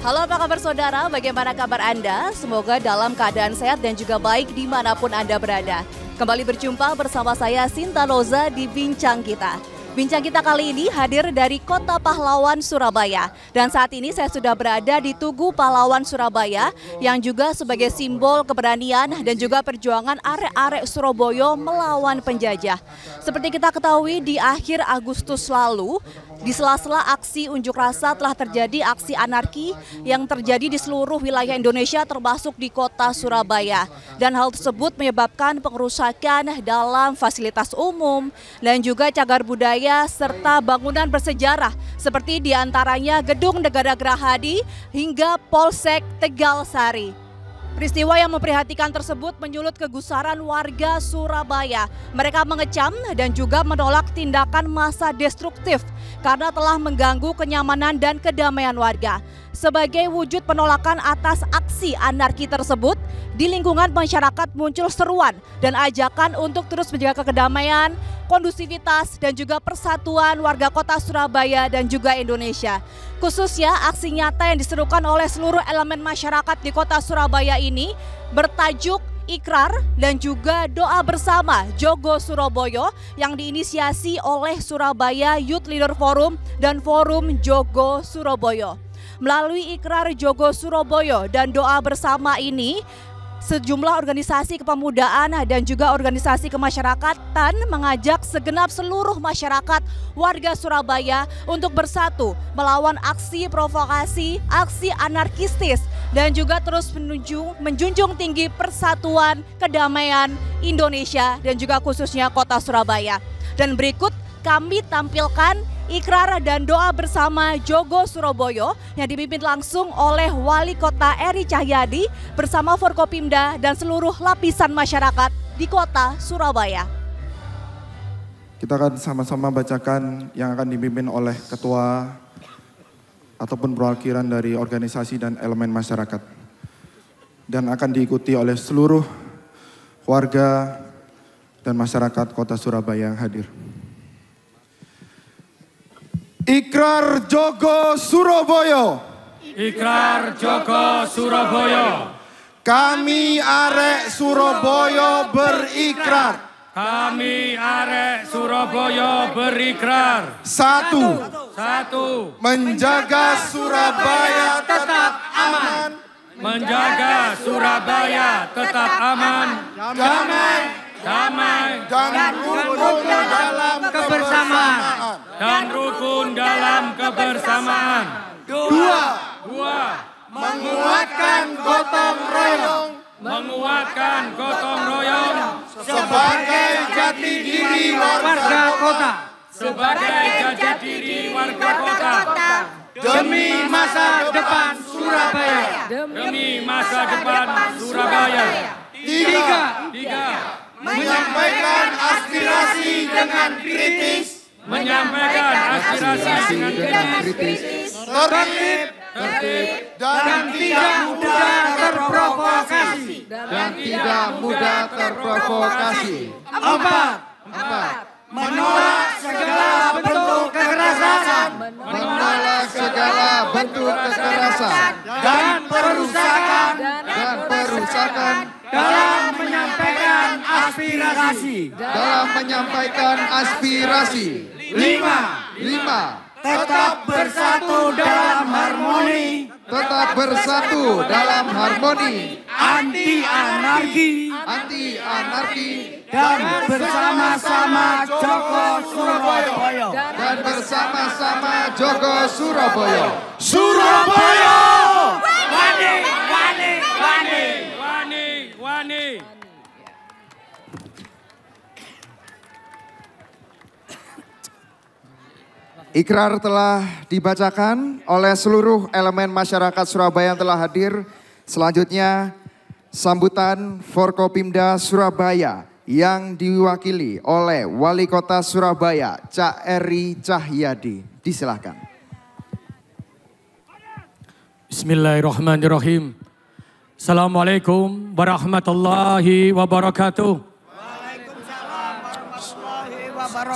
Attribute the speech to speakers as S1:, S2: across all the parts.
S1: Halo, apa kabar saudara? Bagaimana kabar Anda? Semoga dalam keadaan sehat dan juga baik dimanapun Anda berada. Kembali berjumpa bersama saya Sinta Loza di Bincang Kita. Bincang kita kali ini hadir dari Kota Pahlawan, Surabaya. Dan saat ini saya sudah berada di Tugu Pahlawan, Surabaya, yang juga sebagai simbol keberanian dan juga perjuangan arek-arek Surabaya melawan penjajah. Seperti kita ketahui, di akhir Agustus lalu, di sela-sela aksi unjuk rasa telah terjadi aksi anarki yang terjadi di seluruh wilayah Indonesia termasuk di kota Surabaya. Dan hal tersebut menyebabkan pengerusakan dalam fasilitas umum dan juga cagar budaya serta bangunan bersejarah seperti diantaranya Gedung Negara Gerahadi hingga Polsek Tegal Sari. Peristiwa yang memprihatinkan tersebut menyulut kegusaran warga Surabaya. Mereka mengecam dan juga menolak tindakan massa destruktif karena telah mengganggu kenyamanan dan kedamaian warga. Sebagai wujud penolakan atas aksi anarki tersebut, di lingkungan masyarakat muncul seruan dan ajakan untuk terus menjaga kedamaian, kondusivitas dan juga persatuan warga kota Surabaya dan juga Indonesia. Khususnya aksi nyata yang diserukan oleh seluruh elemen masyarakat di kota Surabaya ini bertajuk Ikrar dan juga doa bersama Jogo Surabaya yang diinisiasi oleh Surabaya Youth Leader Forum dan Forum Jogo Surabaya. Melalui Ikrar Jogo Surabaya dan doa bersama ini, sejumlah organisasi kepemudaan dan juga organisasi kemasyarakatan mengajak segenap seluruh masyarakat warga Surabaya untuk bersatu melawan aksi provokasi, aksi anarkistis dan juga terus menjunjung tinggi persatuan kedamaian Indonesia dan juga khususnya kota Surabaya. Dan berikut kami tampilkan Ikrar dan doa bersama Jogo Surabaya yang dipimpin langsung oleh Wali Kota Eri Cahyadi bersama Forkopimda dan seluruh lapisan masyarakat di kota Surabaya.
S2: Kita akan sama-sama bacakan yang akan dipimpin oleh ketua ataupun perwakilan dari organisasi dan elemen masyarakat. Dan akan diikuti oleh seluruh warga dan masyarakat kota Surabaya yang hadir. Ikrar Jogo Surabaya.
S3: Ikrar Jogo Surabaya.
S2: Kami arek Surabaya berikrar.
S3: Kami arek Surabaya berikrar.
S2: Satu.
S3: Menjaga Surabaya tetap aman. Menjaga Surabaya tetap aman. Damai
S2: dan rukun dalam kebersamaan. Dua. Menguatkan gotong royong. Sebagai jati diri warga kota. Demi masa depan Surabaya. Tiga. Menyampaikan aspirasi dengan kritis. Tertib dan tidak mudah terprovokasi. Empat. Menolak segala bentuk kekerasan. Dan perusakan dalam menyampaikan aspirasi. Lima. Tetap bersatu dalam harmoni. Anti anarki. Dan bersama-sama Jogo Surabaya. Surabaya!
S3: Wani.
S4: Ikrar telah dibacakan oleh seluruh elemen masyarakat Surabaya yang telah hadir. Selanjutnya sambutan Forkopimda Surabaya yang diwakili oleh Wali Kota Surabaya, Cak Eri Cahyadi. Disilahkan.
S3: Bismillahirrahmanirrahim. Assalamualaikum warahmatullahi wabarakatuh.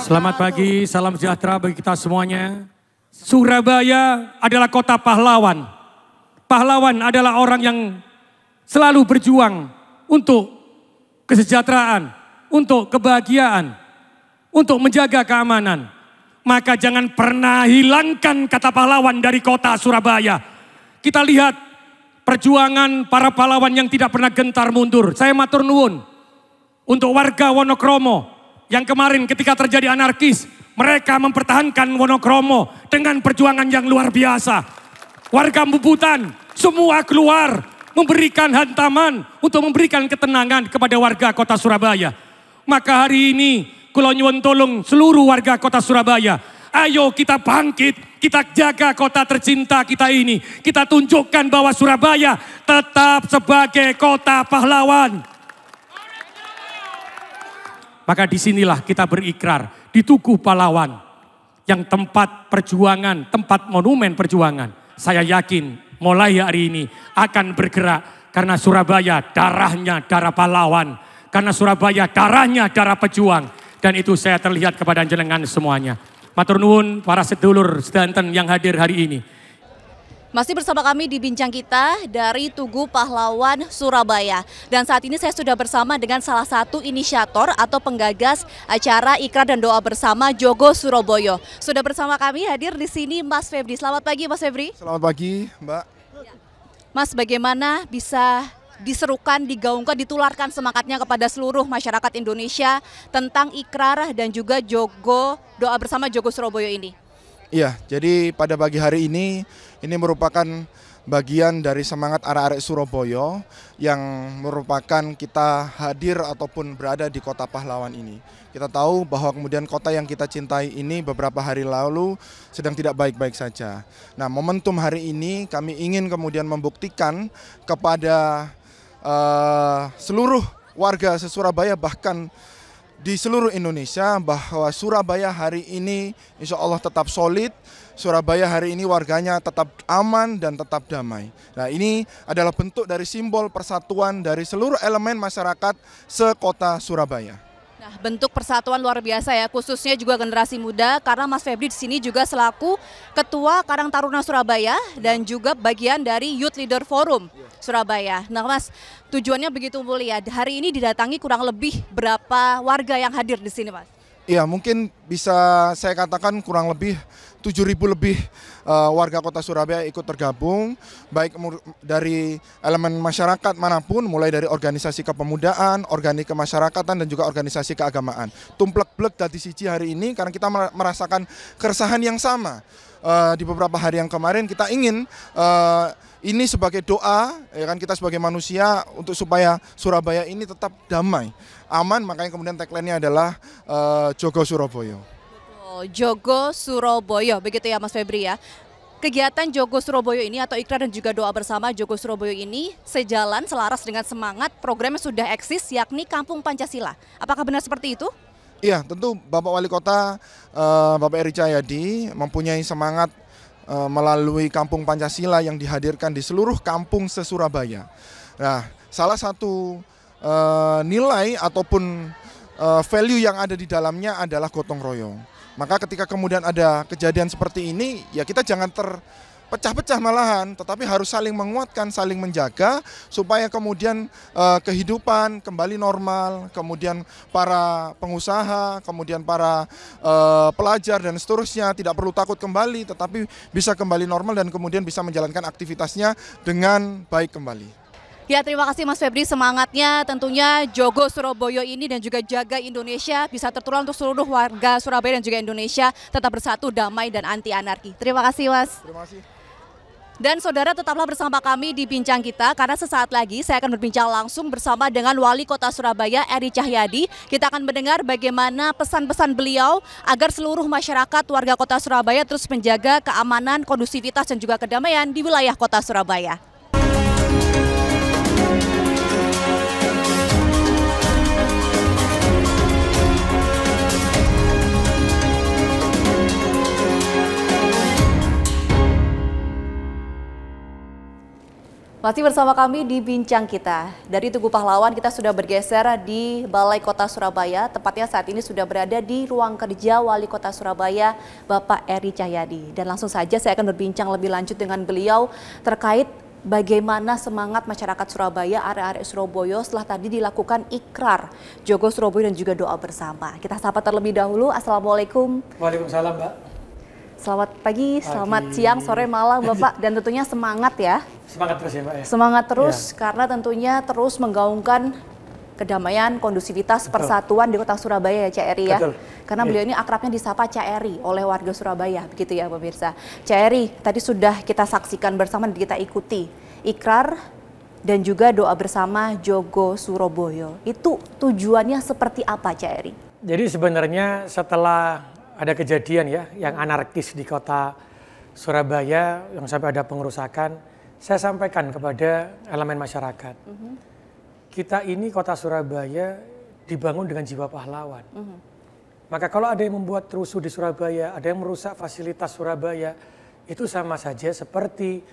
S3: Selamat pagi, salam sejahtera bagi kita semuanya. Surabaya adalah kota pahlawan. Pahlawan adalah orang yang selalu berjuang untuk kesejahteraan, untuk kebahagiaan, untuk menjaga keamanan. Maka jangan pernah hilangkan kata pahlawan dari kota Surabaya. Kita lihat perjuangan para pahlawan yang tidak pernah gentar mundur. Saya matur nuwun untuk warga Wonokromo yang kemarin ketika terjadi anarkis, mereka mempertahankan Wonokromo dengan perjuangan yang luar biasa. Warga Bubutan semua keluar memberikan hantaman untuk memberikan ketenangan kepada warga kota Surabaya. Maka hari ini kula nyuwun tolong seluruh warga kota Surabaya, ayo kita bangkit, kita jaga kota tercinta kita ini. Kita tunjukkan bahwa Surabaya tetap sebagai kota pahlawan. Maka disinilah kita berikrar di Tugu Pahlawan yang tempat perjuangan, tempat monumen perjuangan. Saya yakin mulai hari ini akan bergerak karena Surabaya darahnya darah pahlawan. Karena Surabaya darahnya darah pejuang. Dan itu saya terlihat kepada jenengan semuanya. Matur nuwun para sedulur sedanten yang hadir hari ini.
S1: Masih bersama kami di Bincang Kita dari Tugu Pahlawan Surabaya. Dan saat ini saya sudah bersama dengan salah satu inisiator atau penggagas acara Ikrar dan Doa Bersama Jogo Surabaya. Sudah bersama kami hadir di sini Mas Febri. Selamat pagi Mas Febri.
S2: Selamat pagi Mbak.
S1: Mas, bagaimana bisa diserukan, digaungkan, ditularkan semangatnya kepada seluruh masyarakat Indonesia tentang ikrar dan juga Jogo Doa Bersama Jogo Surabaya ini?
S2: Iya, jadi pada pagi hari ini merupakan bagian dari semangat arek-arek Surabaya yang merupakan kita hadir ataupun berada di kota pahlawan ini. Kita tahu bahwa kemudian kota yang kita cintai ini beberapa hari lalu sedang tidak baik-baik saja. Nah, momentum hari ini kami ingin kemudian membuktikan kepada seluruh warga se-Surabaya bahkan di seluruh Indonesia bahwa Surabaya hari ini insya Allah tetap solid, Surabaya hari ini warganya tetap aman dan tetap damai. Nah, ini adalah bentuk dari simbol persatuan dari seluruh elemen masyarakat sekota Surabaya.
S1: Nah, bentuk persatuan luar biasa ya, khususnya juga generasi muda, karena Mas Febri di sini juga selaku Ketua Karang Taruna Surabaya dan juga bagian dari Youth Leader Forum Surabaya. Nah Mas, tujuannya begitu mulia. Hari ini didatangi kurang lebih berapa warga yang hadir di sini Mas?
S2: Iya, mungkin bisa saya katakan kurang lebih 7.000 lebih warga kota Surabaya ikut tergabung, baik dari elemen masyarakat manapun, mulai dari organisasi kepemudaan, organisasi kemasyarakatan, dan juga organisasi keagamaan. Tumplek-blek dadi siji hari ini karena kita merasakan keresahan yang sama. Di beberapa hari yang kemarin kita ingin ini sebagai doa, ya kan, kita sebagai manusia untuk supaya Surabaya ini tetap damai, aman, makanya kemudian tagline-nya adalah Jogo Surabaya.
S1: Jogo Surabaya, begitu ya Mas Febri ya. Kegiatan Jogo Surabaya ini atau ikrar dan juga doa bersama Jogo Surabaya ini sejalan selaras dengan semangat program yang sudah eksis yakni Kampung Pancasila. Apakah benar seperti itu?
S2: Iya, tentu Bapak Wali Kota Bapak Eri Cahyadi mempunyai semangat melalui Kampung Pancasila yang dihadirkan di seluruh kampung se-Surabaya. Nah, salah satu nilai ataupun value yang ada di dalamnya adalah gotong royong. Maka ketika kemudian ada kejadian seperti ini, ya kita jangan terpecah-pecah malahan, tetapi harus saling menguatkan, saling menjaga, supaya kemudian kehidupan kembali normal, kemudian para pengusaha, kemudian para pelajar dan seterusnya tidak perlu takut kembali, tetapi bisa kembali normal dan kemudian bisa menjalankan aktivitasnya dengan baik kembali.
S1: Ya, terima kasih Mas Febri, semangatnya tentunya Jogo Surabaya ini dan juga jaga Indonesia bisa tertular untuk seluruh warga Surabaya dan juga Indonesia tetap bersatu, damai dan anti anarki. Terima kasih Mas.
S2: Terima kasih.
S1: Dan saudara tetaplah bersama kami di Bincang Kita karena sesaat lagi saya akan berbincang langsung bersama dengan Wali Kota Surabaya Eri Cahyadi. Kita akan mendengar bagaimana pesan-pesan beliau agar seluruh masyarakat warga Kota Surabaya terus menjaga keamanan, kondusivitas dan juga kedamaian di wilayah Kota Surabaya. Masih bersama kami di Bincang Kita. Dari Tugu Pahlawan kita sudah bergeser di Balai Kota Surabaya. Tepatnya saat ini sudah berada di ruang kerja Wali Kota Surabaya, Bapak Eri Cahyadi. Dan langsung saja saya akan berbincang lebih lanjut dengan beliau terkait bagaimana semangat masyarakat Surabaya, arek-arek Surabaya setelah tadi dilakukan ikrar Jogo Surabaya dan juga doa bersama. Kita sapa terlebih dahulu. Assalamualaikum.
S3: Waalaikumsalam, Mbak.
S1: Selamat pagi, selamat siang, sore, malam Bapak. Dan tentunya semangat ya.
S3: Semangat terus ya Mbak ya.
S1: Semangat terus karena tentunya terus menggaungkan kedamaian, kondusivitas, persatuan di kota Surabaya ya Cak Eri ya.
S3: Betul.
S1: Karena beliau ini akrabnya disapa Cak Eri oleh warga Surabaya, begitu ya pemirsa. Cak Eri, tadi sudah kita saksikan bersama dan kita ikuti ikrar dan juga doa bersama Jogo Surabaya. Itu tujuannya seperti apa Cak Eri?
S3: Jadi sebenarnya setelah ada kejadian ya yang anarkis di kota Surabaya yang sampai ada pengerusakan, saya sampaikan kepada elemen masyarakat. Kita ini kota Surabaya dibangun dengan jiwa pahlawan. Maka kalau ada yang membuat rusuh di Surabaya, ada yang merusak fasilitas Surabaya, itu sama saja seperti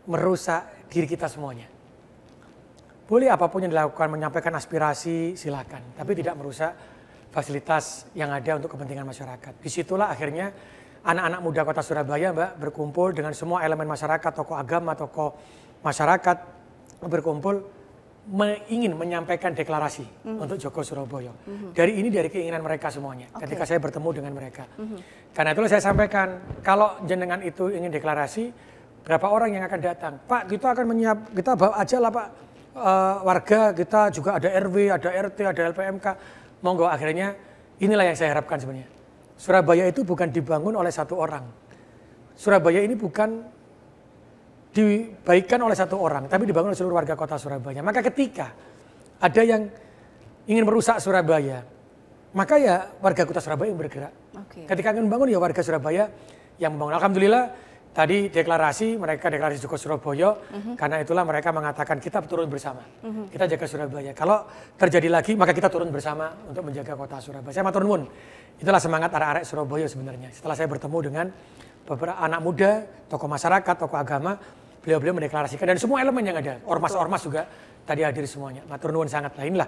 S3: merusak diri kita semuanya. Boleh apapun yang dilakukan, menyampaikan aspirasi, silakan. Tapi tidak merusak fasilitas yang ada untuk kepentingan masyarakat. Disitulah akhirnya anak-anak muda kota Surabaya Mbak berkumpul dengan semua elemen masyarakat, tokoh agama, tokoh masyarakat berkumpul ingin menyampaikan deklarasi untuk Jogo Surabaya. Dari keinginan mereka semuanya ketika saya bertemu dengan mereka. Karena itulah saya sampaikan, kalau jenengan itu ingin deklarasi, berapa orang yang akan datang? Pak, kita akan kita bawa aja lah Pak, warga kita juga ada RW, ada RT, ada LPMK. Monggo, akhirnya inilah yang saya harapkan sebenarnya. Surabaya itu bukan dibangun oleh satu orang. Surabaya ini bukan dibaikkan oleh satu orang, tapi dibangun oleh seluruh warga kota Surabaya. Maka ketika ada yang ingin merusak Surabaya, maka ya warga kota Surabaya yang bergerak. Ketika ingin membangun ya warga Surabaya yang membangun. Alhamdulillah tadi mereka deklarasi Jogo Surabaya, karena itulah mereka mengatakan kita turun bersama. Kita jaga Surabaya. Kalau terjadi lagi maka kita turun bersama untuk menjaga kota Surabaya. Saya matur nuwun. Itulah semangat arek-arek Surabaya sebenarnya. Setelah saya bertemu dengan beberapa anak muda, tokoh masyarakat, tokoh agama, beliau-beliau mendeklarasikan dan semua elemen yang ada, ormas-ormas juga tadi hadir semuanya. Matur nuwun sangat lah, inilah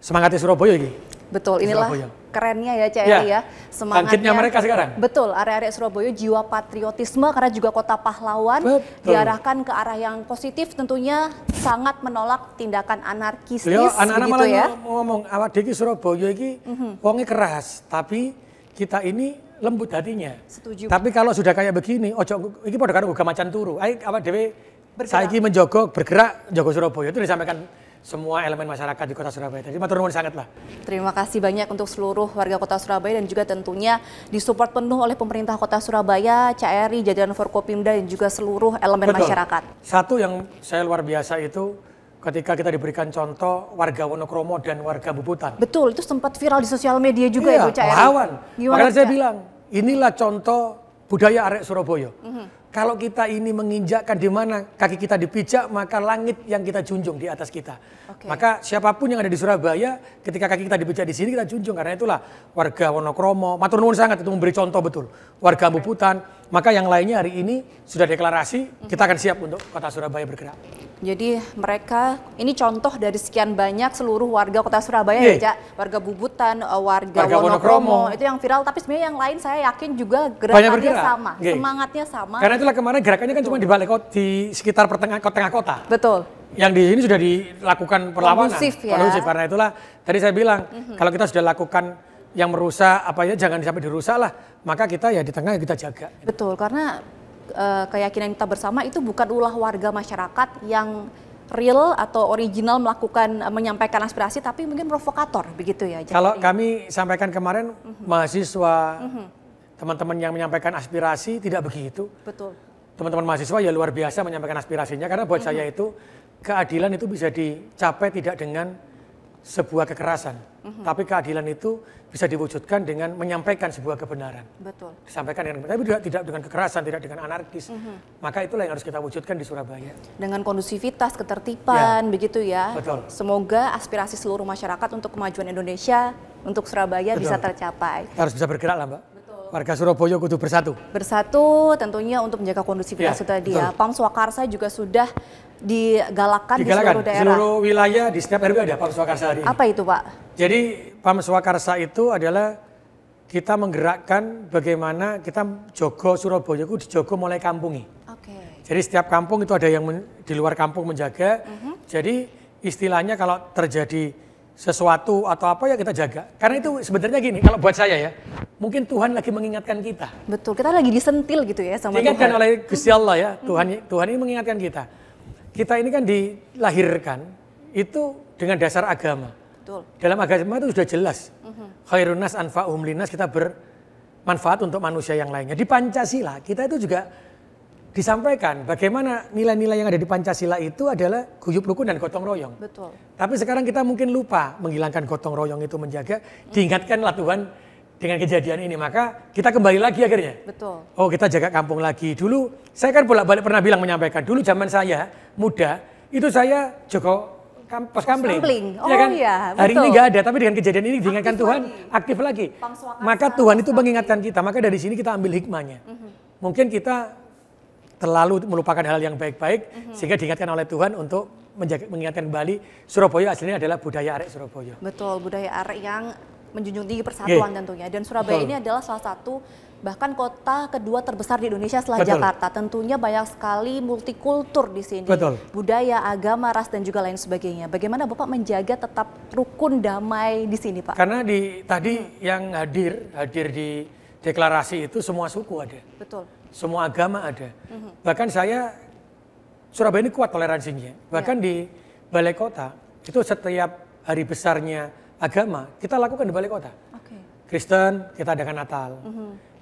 S3: semangatnya Surabaya ini.
S1: Betul, inilah
S3: Surabaya.
S1: Kerennya ya Cak Eri ya. Semangatnya
S3: bangkitnya mereka sekarang.
S1: Betul, arek-arek Surabaya jiwa patriotisme karena juga kota pahlawan diarahkan ke arah yang positif, tentunya sangat menolak tindakan anarkistis.
S3: Beliau anak-anak malah
S1: ya.
S3: ngomong awak dhewe Surabaya iki wonge keras, tapi kita ini lembut hatinya.
S1: Setuju.
S3: Tapi kalau sudah kayak begini, ojo iki padha karo uga macan turu. Ayo awak dhewe saiki menjogo bergerak Jogo Surabaya, itu disampaikan semua elemen masyarakat di kota Surabaya. Jadi matur nuwun sangat lah.
S1: Terima kasih banyak untuk seluruh warga kota Surabaya dan juga tentunya disupport penuh oleh pemerintah kota Surabaya, Cak Eri, jajaran Forkopimda dan juga seluruh elemen masyarakat.
S3: Satu yang saya luar biasa itu ketika kita diberikan contoh warga Wonokromo dan warga Bubutan.
S1: Betul, itu sempat viral di sosial media juga itu Cak Eri.
S3: Pahlawan. Makanya saya bilang, inilah contoh budaya arek Surabaya. Kalau kita ini menginjakkan di mana kaki kita dipijak, maka langit yang kita junjung di atas kita. Maka siapapun yang ada di Surabaya, ketika kaki kita dipijak di sini kita junjung. Karena itulah warga Wonokromo, matur nuwun sangat itu memberi contoh betul. Warga Bubutan, maka yang lainnya hari ini sudah deklarasi, kita akan siap untuk kota Surabaya bergerak.
S1: Jadi mereka ini contoh dari sekian banyak seluruh warga kota Surabaya ya Cak, warga Bubutan, warga Wonokromo itu yang viral, tapi sebenarnya yang lain saya yakin juga gerakannya sama, semangatnya sama.
S3: Karena itulah kemarin gerakannya kan cuma di balik kota, di sekitar tengah kota.
S1: Betul.
S3: Yang di sini sudah dilakukan perlawanan.
S1: Kondusif ya.
S3: Kondusif, karena itulah tadi saya bilang kalau kita sudah lakukan yang merusak jangan sampai dirusak lah, maka kita ya di tengah kita jaga.
S1: Betul, karena keyakinan kita bersama itu bukan ulah warga masyarakat yang real atau original menyampaikan aspirasi, tapi mungkin provokator begitu ya.
S3: Kalau kami sampaikan kemarin mahasiswa, teman-teman yang menyampaikan aspirasi tidak begitu.
S1: Betul.
S3: Teman-teman mahasiswa ya luar biasa menyampaikan aspirasinya, karena buat saya itu keadilan itu bisa dicapai tidak dengan sebuah kekerasan, tapi keadilan itu bisa diwujudkan dengan menyampaikan sebuah kebenaran.
S1: Betul.
S3: Disampaikan dengan, tapi tidak dengan kekerasan, tidak dengan anarkis. Maka itulah yang harus kita wujudkan di Surabaya.
S1: Dengan kondusivitas, ketertiban, begitu ya.
S3: Betul.
S1: Semoga aspirasi seluruh masyarakat untuk kemajuan Indonesia, untuk Surabaya bisa tercapai.
S3: Harus bisa bergerak lah Mbak. Warga Surabaya kudu bersatu.
S1: Bersatu tentunya untuk menjaga kondusivitas itu tadi ya. Pam Swakarsa juga sudah digalakkan di seluruh daerah. Di seluruh
S3: wilayah, di setiap RW ada Pam Swakarsa hari ini.
S1: Apa itu Pak?
S3: Jadi Pam Swakarsa itu adalah kita menggerakkan bagaimana kita jogo Surabaya itu dijogo mulai kampungi. Jadi setiap kampung itu ada yang di luar kampung menjaga. Jadi istilahnya kalau terjadi sesuatu atau apa ya kita jaga. Karena itu sebenarnya gini, kalau buat saya ya, mungkin Tuhan lagi mengingatkan kita.
S1: Betul, kita lagi disentil gitu ya sama
S3: Diingatkan
S1: Tuhan.
S3: oleh Gusti Allah ya, Tuhan ini mengingatkan kita. Kita ini kan dilahirkan itu dengan dasar agama.
S1: Betul.
S3: Dalam agama itu sudah jelas. Khairun nas anfa'uhum linnas, kita bermanfaat untuk manusia yang lainnya. Di Pancasila kita itu juga disampaikan bagaimana nilai-nilai yang ada di Pancasila itu adalah guyub rukun dan gotong royong.
S1: Betul.
S3: Tapi sekarang kita mungkin lupa menghilangkan gotong royong itu menjaga, diingatkanlah Tuhan dengan kejadian ini. Maka kita kembali lagi akhirnya.
S1: Betul.
S3: Oh, kita jaga kampung lagi. Dulu saya kan bolak-balik pernah menyampaikan, dulu zaman saya muda, itu saya Joko pos kampling.
S1: Oh
S3: ya kan?
S1: iya,
S3: Hari
S1: betul.
S3: ini nggak ada, tapi dengan kejadian ini diingatkan Tuhan, aktif lagi. Maka Tuhan itu mengingatkan kita, maka dari sini kita ambil hikmahnya. Mungkin kita terlalu melupakan hal yang baik-baik, sehingga diingatkan oleh Tuhan untuk mengingatkan kembali Surabaya aslinya adalah budaya arek Surabaya.
S1: Betul, budaya arek yang menjunjung tinggi persatuan tentunya. Dan Surabaya ini adalah salah satu bahkan kota kedua terbesar di Indonesia setelah Jakarta. Tentunya banyak sekali multikultur di sini. Budaya, agama, ras dan juga lain sebagainya. Bagaimana Bapak menjaga tetap rukun damai di sini, Pak?
S3: Karena tadi yang hadir di deklarasi itu semua suku ada.
S1: Betul.
S3: Semua agama ada. Bahkan Surabaya ini kuat toleransinya. Bahkan di balai kota, itu setiap hari besarnya agama, kita lakukan di balai kota. Kristen, kita adakan Natal.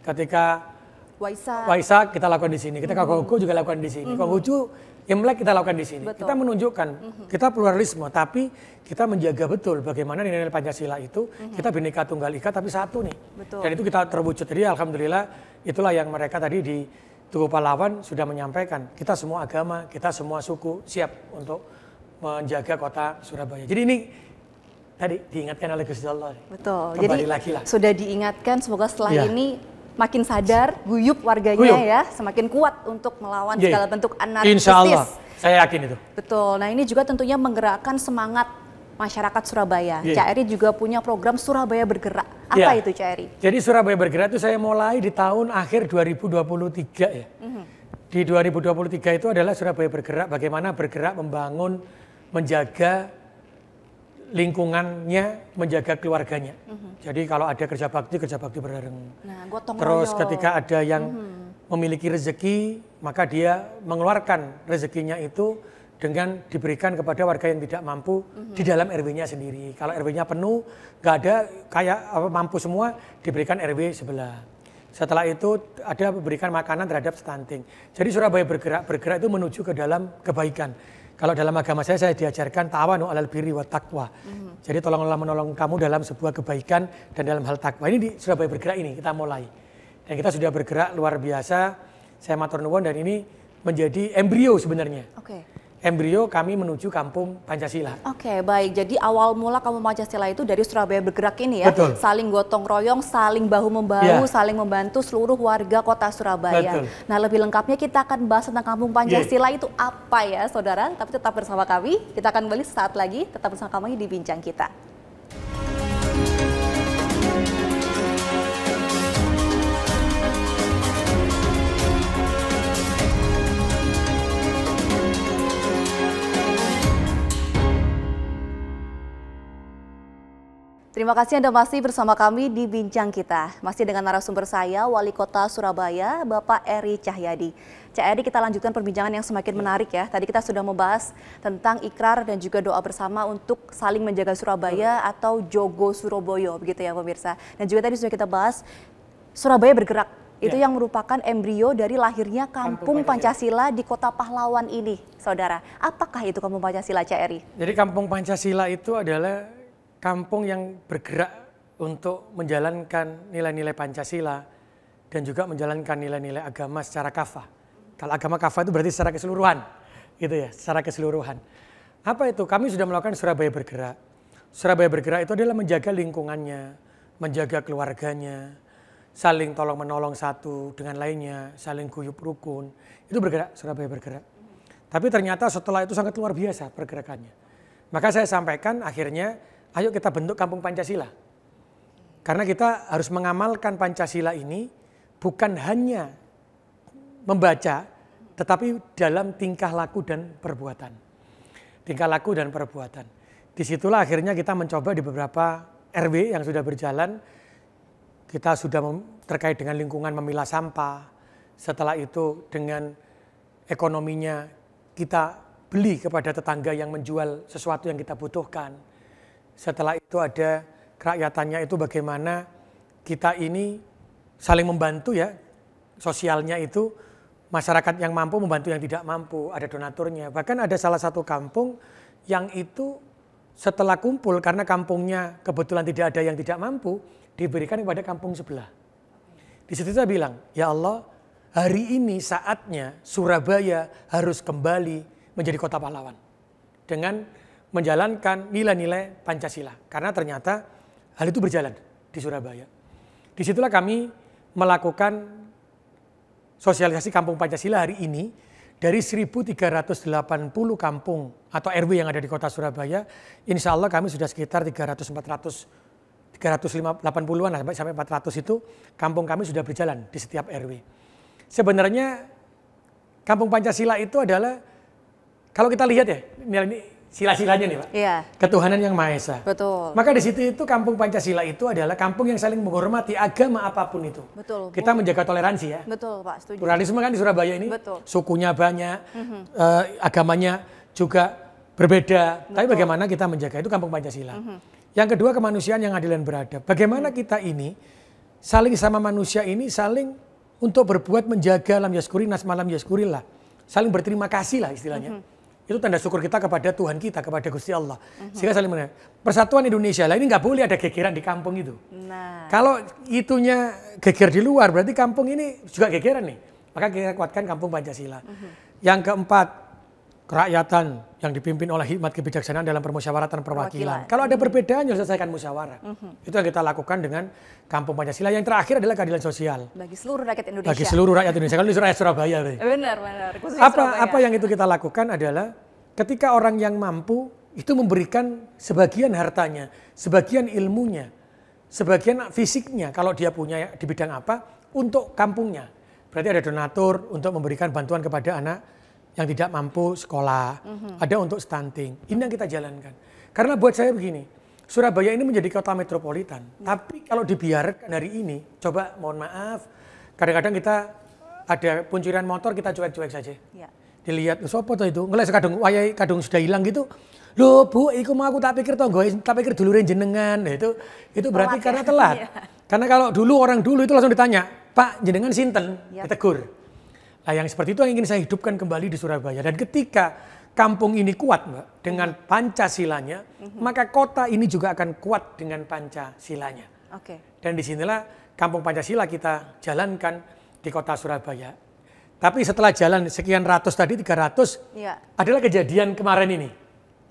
S3: Ketika Waisak, kita lakukan di sini. Ketika Konghucu juga lakukan di sini. Konghucu, Imlek kita lakukan di sini. Betul. Kita menunjukkan, kita pluralisme, tapi kita menjaga betul bagaimana nilai-nilai Pancasila itu, kita Bhinneka Tunggal Ika, tapi satu nih.
S1: Betul.
S3: Dan itu kita terwujud. Jadi alhamdulillah, itulah yang mereka tadi di Tugu Pahlawan sudah menyampaikan. Kita semua agama, kita semua suku siap untuk menjaga kota Surabaya. Jadi ini tadi diingatkan oleh Gusti Allah.
S1: Betul.
S3: Kembali
S1: jadi
S3: lagi lah.
S1: Sudah diingatkan, semoga setelah ini makin sadar, guyup warganya ya, semakin kuat untuk melawan segala bentuk anarkis.
S3: Insya Allah, saya yakin itu.
S1: Betul. Nah ini juga tentunya menggerakkan semangat masyarakat Surabaya. Cak Eri juga punya program Surabaya Bergerak. Apa itu Cak Eri?
S3: Jadi Surabaya Bergerak itu saya mulai di tahun akhir 2023 ya. Di 2023 itu adalah Surabaya Bergerak, bagaimana bergerak membangun, menjaga lingkungannya, menjaga keluarganya. Jadi kalau ada kerja bakti bareng.
S1: Nah, gotong
S3: terus
S1: royong.
S3: ketika ada yang memiliki rezeki, maka dia mengeluarkan rezekinya itu dengan diberikan kepada warga yang tidak mampu di dalam RW-nya sendiri. Kalau RW-nya penuh, nggak ada kayak mampu semua, diberikan RW sebelah. Setelah itu ada berikan makanan terhadap stunting. Jadi Surabaya bergerak itu menuju ke dalam kebaikan. Kalau dalam agama saya diajarkan ta'awanu 'alal birri wat taqwa. Jadi tolonglah menolong kamu dalam sebuah kebaikan dan dalam hal takwa. Ini di Surabaya Bergerak ini kita mulai. Dan kita sudah bergerak luar biasa. Saya matur nuwun dan ini menjadi embrio sebenarnya. Embrio kami menuju kampung Pancasila.
S1: Baik. Jadi awal mula kampung Pancasila itu dari Surabaya Bergerak ini ya.
S3: Betul.
S1: Saling gotong royong, saling bahu-membahu, saling membantu seluruh warga kota Surabaya.
S3: Betul.
S1: Nah lebih lengkapnya kita akan bahas tentang kampung Pancasila itu apa ya saudara. Tapi tetap bersama kami, kita akan kembali sesaat lagi. Tetap bersama kami di Bincang Kita. Terima kasih Anda masih bersama kami di Bincang Kita. Masih dengan narasumber saya, Wali Kota Surabaya, Bapak Eri Cahyadi. Cak Eri, kita lanjutkan perbincangan yang semakin menarik ya. Tadi kita sudah membahas tentang ikrar dan juga doa bersama untuk saling menjaga Surabaya atau Jogo Suroboyo, begitu ya pemirsa. Dan juga tadi sudah kita bahas Surabaya Bergerak. Itu yang merupakan embrio dari lahirnya Kampung Pancasila di Kota Pahlawan ini, saudara. Apakah itu Kampung Pancasila, Cak Eri?
S3: Jadi Kampung Pancasila itu adalah kampung yang bergerak untuk menjalankan nilai-nilai Pancasila dan juga menjalankan nilai-nilai agama secara kafah. Kalau agama kafah itu berarti secara keseluruhan, gitu ya, secara keseluruhan. Apa itu? Kami sudah melakukan Surabaya Bergerak. Surabaya Bergerak itu adalah menjaga lingkungannya, menjaga keluarganya, saling tolong menolong satu dengan lainnya, saling guyup rukun. Itu bergerak, Surabaya Bergerak. Tapi ternyata setelah itu sangat luar biasa pergerakannya. Maka saya sampaikan akhirnya, ayo kita bentuk Kampung Pancasila. Karena kita harus mengamalkan Pancasila ini bukan hanya membaca, tetapi dalam tingkah laku dan perbuatan. Tingkah laku dan perbuatan. Disitulah akhirnya kita mencoba di beberapa RW yang sudah berjalan, kita sudah terkait dengan lingkungan memilah sampah, setelah itu dengan ekonominya kita beli kepada tetangga yang menjual sesuatu yang kita butuhkan. Setelah itu ada kerakyatannya, itu bagaimana kita ini saling membantu ya, sosialnya itu masyarakat yang mampu membantu yang tidak mampu, ada donaturnya. Bahkan ada salah satu kampung yang itu setelah kumpul karena kampungnya kebetulan tidak ada yang tidak mampu, diberikan kepada kampung sebelah. Di situ saya bilang, ya Allah, hari ini saatnya Surabaya harus kembali menjadi kota pahlawan dengan menjalankan nilai-nilai Pancasila. Karena ternyata hal itu berjalan di Surabaya. Disitulah kami melakukan sosialisasi Kampung Pancasila hari ini dari 1.380 kampung atau RW yang ada di kota Surabaya. Insya Allah kami sudah sekitar 380-an lah, sampai 400 itu kampung kami sudah berjalan di setiap RW. Sebenarnya Kampung Pancasila itu adalah, kalau kita lihat ya, ini sila-silanya nih Pak,
S1: Iya.
S3: ketuhanan yang Maha Esa.
S1: Betul.
S3: Maka di situ itu Kampung Pancasila itu adalah kampung yang saling menghormati agama apapun itu.
S1: Betul.
S3: Kita menjaga toleransi ya.
S1: Betul Pak, setuju.
S3: Pluralisme kan di Surabaya ini,
S1: Betul.
S3: sukunya banyak, agamanya juga berbeda. Tapi bagaimana kita menjaga, itu Kampung Pancasila. Yang kedua, kemanusiaan yang adil dan beradab. Bagaimana kita ini saling sama manusia ini saling untuk berbuat menjaga lam yaskuri nas malam yaskurillah. Saling berterima kasih lah istilahnya. Itu tanda syukur kita kepada Tuhan kita, kepada Gusti Allah. Sehingga saling mengenal. Persatuan Indonesia lah, ini nggak boleh ada gegeran di kampung itu.
S1: Nah.
S3: Kalau itunya geger di luar, berarti kampung ini juga gegeran nih. Maka kita kuatkan Kampung Pancasila. Yang keempat, kerakyatan yang dipimpin oleh hikmat kebijaksanaan dalam permusyawaratan perwakilan. Kalau ada perbedaan, ya selesaikan musyawarah. Itu yang kita lakukan dengan Kampung Pancasila. Yang terakhir adalah keadilan sosial.
S1: Bagi seluruh rakyat Indonesia.
S3: Bagi seluruh rakyat Indonesia. Kalau ini rakyat Surabaya.
S1: Benar. Khususnya Surabaya.
S3: Apa yang itu kita lakukan adalah ketika orang yang mampu itu memberikan sebagian hartanya, sebagian ilmunya, sebagian fisiknya kalau dia punya di bidang apa untuk kampungnya. Berarti ada donatur untuk memberikan bantuan kepada anak yang tidak mampu sekolah, ada untuk stunting. Ini yang kita jalankan. Karena buat saya begini, Surabaya ini menjadi kota metropolitan. Tapi kalau dibiarkan hari ini, coba mohon maaf, kadang-kadang kita ada punciran motor kita cuek-cuek saja.
S1: Ya.
S3: Dilihat, sopo tuh itu, ngeles kadung sudah hilang gitu. Loh Bu, iku mau aku tak pikir dulurin jenengan. Nah, itu berarti karena telat. Karena kalau orang dulu itu langsung ditanya, Pak jenengan sinten? Ditegur. Nah yang seperti itu yang ingin saya hidupkan kembali di Surabaya. Dan ketika kampung ini kuat Mbak, dengan Pancasilanya, maka kota ini juga akan kuat dengan Pancasilanya. Dan disinilah Kampung Pancasila kita jalankan di kota Surabaya. Tapi setelah jalan sekian ratus tadi, 300, adalah kejadian kemarin ini.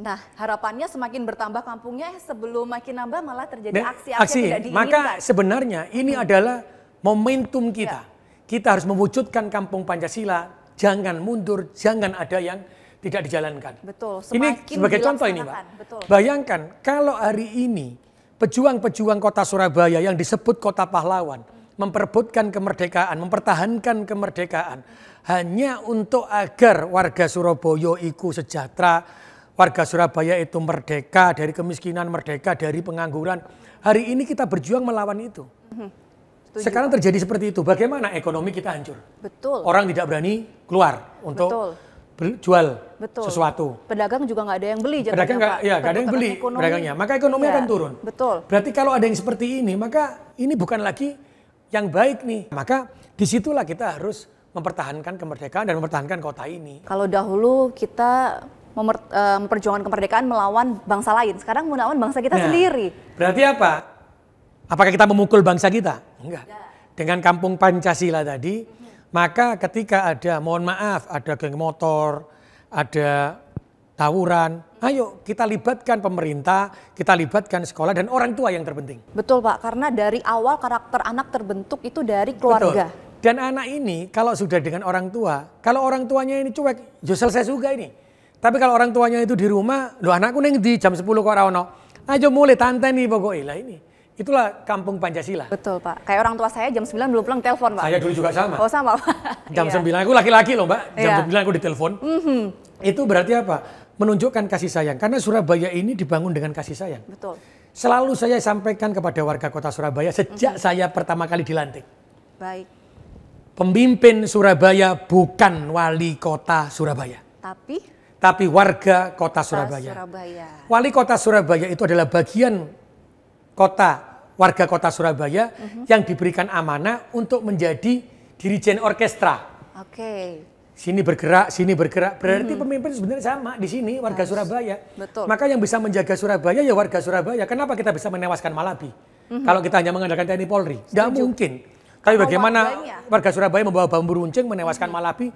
S1: Nah harapannya semakin bertambah kampungnya, sebelum makin nambah malah terjadi aksi-aksi
S3: aksi,
S1: tidak diinginkan.
S3: maka sebenarnya ini adalah momentum kita. Kita harus mewujudkan Kampung Pancasila, jangan mundur, jangan ada yang tidak dijalankan.
S1: Betul,
S3: ini sebagai contoh ini Pak.
S1: Betul.
S3: Bayangkan kalau hari ini pejuang-pejuang kota Surabaya yang disebut kota pahlawan, memperebutkan kemerdekaan, mempertahankan kemerdekaan, hanya untuk agar warga Surabaya itu sejahtera, warga Surabaya itu merdeka dari kemiskinan, merdeka dari pengangguran. Hari ini kita berjuang melawan itu. Sekarang terjadi seperti itu. Bagaimana ekonomi kita hancur?
S1: Betul.
S3: Orang tidak berani keluar untuk jual sesuatu.
S1: Pedagang juga nggak ada yang beli.
S3: Pedagang nggak ada yang beli pedagangnya. Maka ekonomi akan turun.
S1: Betul.
S3: Berarti kalau ada yang seperti ini, maka ini bukan lagi yang baik nih. Maka disitulah kita harus mempertahankan kemerdekaan dan mempertahankan kota ini.
S1: Kalau dahulu kita memperjuangkan kemerdekaan melawan bangsa lain, sekarang melawan bangsa kita sendiri.
S3: Berarti apa? Apakah kita memukul bangsa kita? Enggak. Dengan Kampung Pancasila tadi, maka ketika ada, mohon maaf, ada geng motor, ada tawuran, ayo kita libatkan pemerintah, kita libatkan sekolah dan orang tua yang terpenting.
S1: Betul Pak, karena dari awal karakter anak terbentuk itu dari keluarga.
S3: Betul. Dan anak ini kalau sudah dengan orang tua, kalau orang tuanya ini cuek, ya selesai juga ini. Tapi kalau orang tuanya itu di rumah, loh anakku neng di jam 10 kok ora ono. Ayo mulai tante nih pokoknya lah ini. Itulah kampung Pancasila.
S1: Betul Pak, kayak orang tua saya jam 9 belum pulang telepon Pak.
S3: Saya dulu juga sama.
S1: Oh sama Pak.
S3: Jam
S1: Iya.
S3: 9, aku laki-laki loh Mbak, jam
S1: Iya.
S3: 9 aku ditelepon. Itu berarti apa? Menunjukkan kasih sayang. Karena Surabaya ini dibangun dengan kasih sayang.
S1: Betul.
S3: Selalu saya sampaikan kepada warga kota Surabaya sejak saya pertama kali dilantik.
S1: Baik,
S3: Pemimpin Surabaya bukan wali kota Surabaya, tapi warga kota Surabaya. Wali kota Surabaya itu adalah bagian warga kota Surabaya yang diberikan amanah untuk menjadi dirijen orkestra.
S1: Oke.
S3: Sini bergerak. Berarti pemimpin sebenarnya sama di sini warga Surabaya.
S1: Betul.
S3: Maka yang bisa menjaga Surabaya ya warga Surabaya. Kenapa kita bisa menewaskan Malabi? Kalau kita hanya mengandalkan TNI Polri, nggak mungkin. Tapi bagaimana warga Surabaya membawa bambu runcing menewaskan Malabi,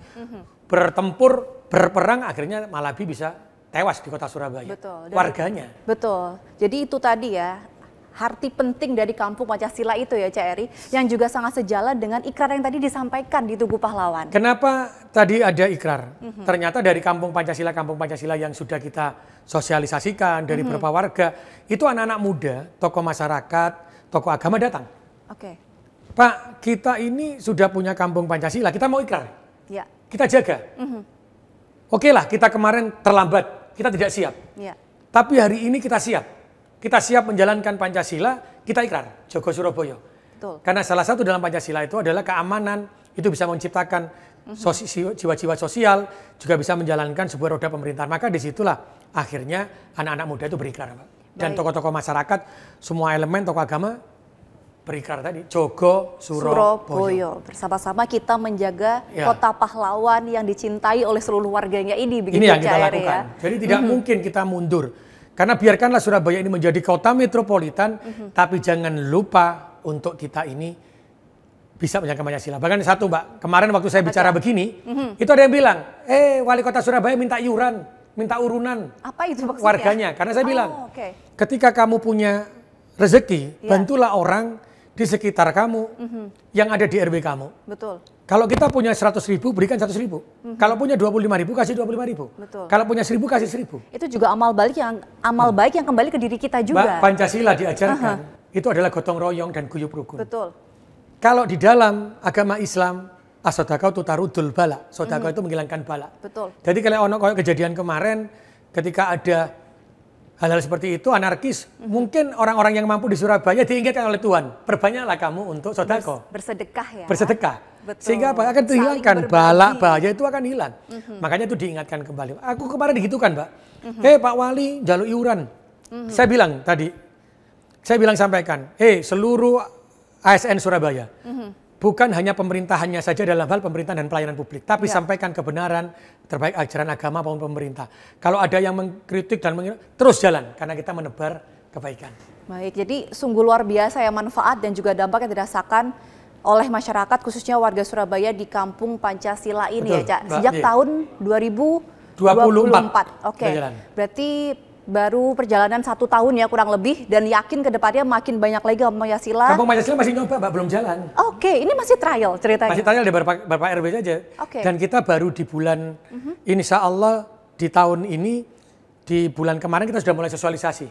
S3: bertempur, berperang, akhirnya Malabi bisa tewas di kota Surabaya.
S1: Betul.
S3: Warganya.
S1: Betul. Jadi itu tadi ya, arti penting dari kampung Pancasila itu ya Cak Eri, yang juga sangat sejalan dengan ikrar yang tadi disampaikan di Tugu Pahlawan.
S3: Kenapa tadi ada ikrar? Ternyata dari kampung Pancasila yang sudah kita sosialisasikan dari beberapa warga, itu anak-anak muda, tokoh masyarakat, tokoh agama datang.
S1: Oke.
S3: Pak, kita ini sudah punya kampung Pancasila, kita mau ikrar.
S1: Ya.
S3: Kita jaga. Oke lah, kita kemarin terlambat, kita tidak siap.
S1: Ya.
S3: Tapi hari ini kita siap. Kita siap menjalankan Pancasila, kita ikrar, Jogo Surabaya.
S1: Betul.
S3: Karena salah satu dalam Pancasila itu adalah keamanan, itu bisa menciptakan jiwa-jiwa sosial, juga bisa menjalankan sebuah roda pemerintahan. Maka disitulah akhirnya anak-anak muda itu berikrar, Pak. Dan tokoh-tokoh masyarakat, semua elemen tokoh agama berikrar tadi, Jogo Surabaya.
S1: Bersama-sama kita menjaga kota pahlawan yang dicintai oleh seluruh warganya ini. Begitu
S3: Ini yang kita
S1: Cak Eri,
S3: lakukan.
S1: ya?
S3: Jadi tidak mungkin kita mundur. Karena biarkanlah Surabaya ini menjadi kota metropolitan, tapi jangan lupa untuk kita ini bisa menjaga Pancasila. Bahkan satu Mbak, kemarin waktu saya bicara begini, itu ada yang bilang, wali kota Surabaya minta iuran, minta urunan.
S1: Apa itu maksudnya?
S3: Warganya. Karena saya bilang,
S1: okay.
S3: ketika kamu punya rezeki, bantulah orang di sekitar kamu yang ada di RW kamu.
S1: Betul.
S3: Kalau kita punya 100.000, berikan 100.000. Kalau punya 25.000, kasih 25.000.
S1: Betul.
S3: Kalau punya 1.000, kasih 1.000.
S1: Itu juga amal baik yang kembali ke diri kita juga.
S3: Pancasila diajarkan, itu adalah gotong royong dan guyup rukun.
S1: Betul.
S3: Kalau di dalam agama Islam, as-sodaqah tutarudul bala. Sodaqah itu menghilangkan bala.
S1: Betul.
S3: Jadi kalau ono kejadian kemarin, ketika ada hal-hal seperti itu anarkis, mungkin orang-orang yang mampu di Surabaya diingatkan oleh Tuhan, perbanyaklah kamu untuk sodaqah.
S1: Bersedekah ya.
S3: Bersedekah.
S1: Betul.
S3: Sehingga apa? Akan dihilangkan, bala, bahaya itu akan hilang. Makanya itu diingatkan kembali. Aku kemarin digitukan, Pak. Pak Wali, jalur iuran. Saya bilang tadi, sampaikan, seluruh ASN Surabaya, bukan hanya pemerintahannya saja dalam hal pemerintahan dan pelayanan publik, tapi sampaikan kebenaran, terbaik ajaran agama maupun pemerintah. Kalau ada yang mengkritik dan terus jalan, karena kita menebar kebaikan.
S1: Baik, jadi sungguh luar biasa ya manfaat dan juga dampak yang dirasakan oleh masyarakat khususnya warga Surabaya di Kampung Pancasila ini. Betul, ya Cak. Sejak tahun 2024. Oke. Berarti baru perjalanan 1 tahun ya kurang lebih, dan yakin ke depannya makin banyak lagi Kampung Pancasila.
S3: Kampung Pancasila masih nyoba, Mbak, belum jalan.
S1: Oke, ini masih trial ceritanya.
S3: Masih trial di beberapa RW saja. Dan kita baru di bulan, insya Allah di tahun ini, di bulan kemarin kita sudah mulai sosialisasi.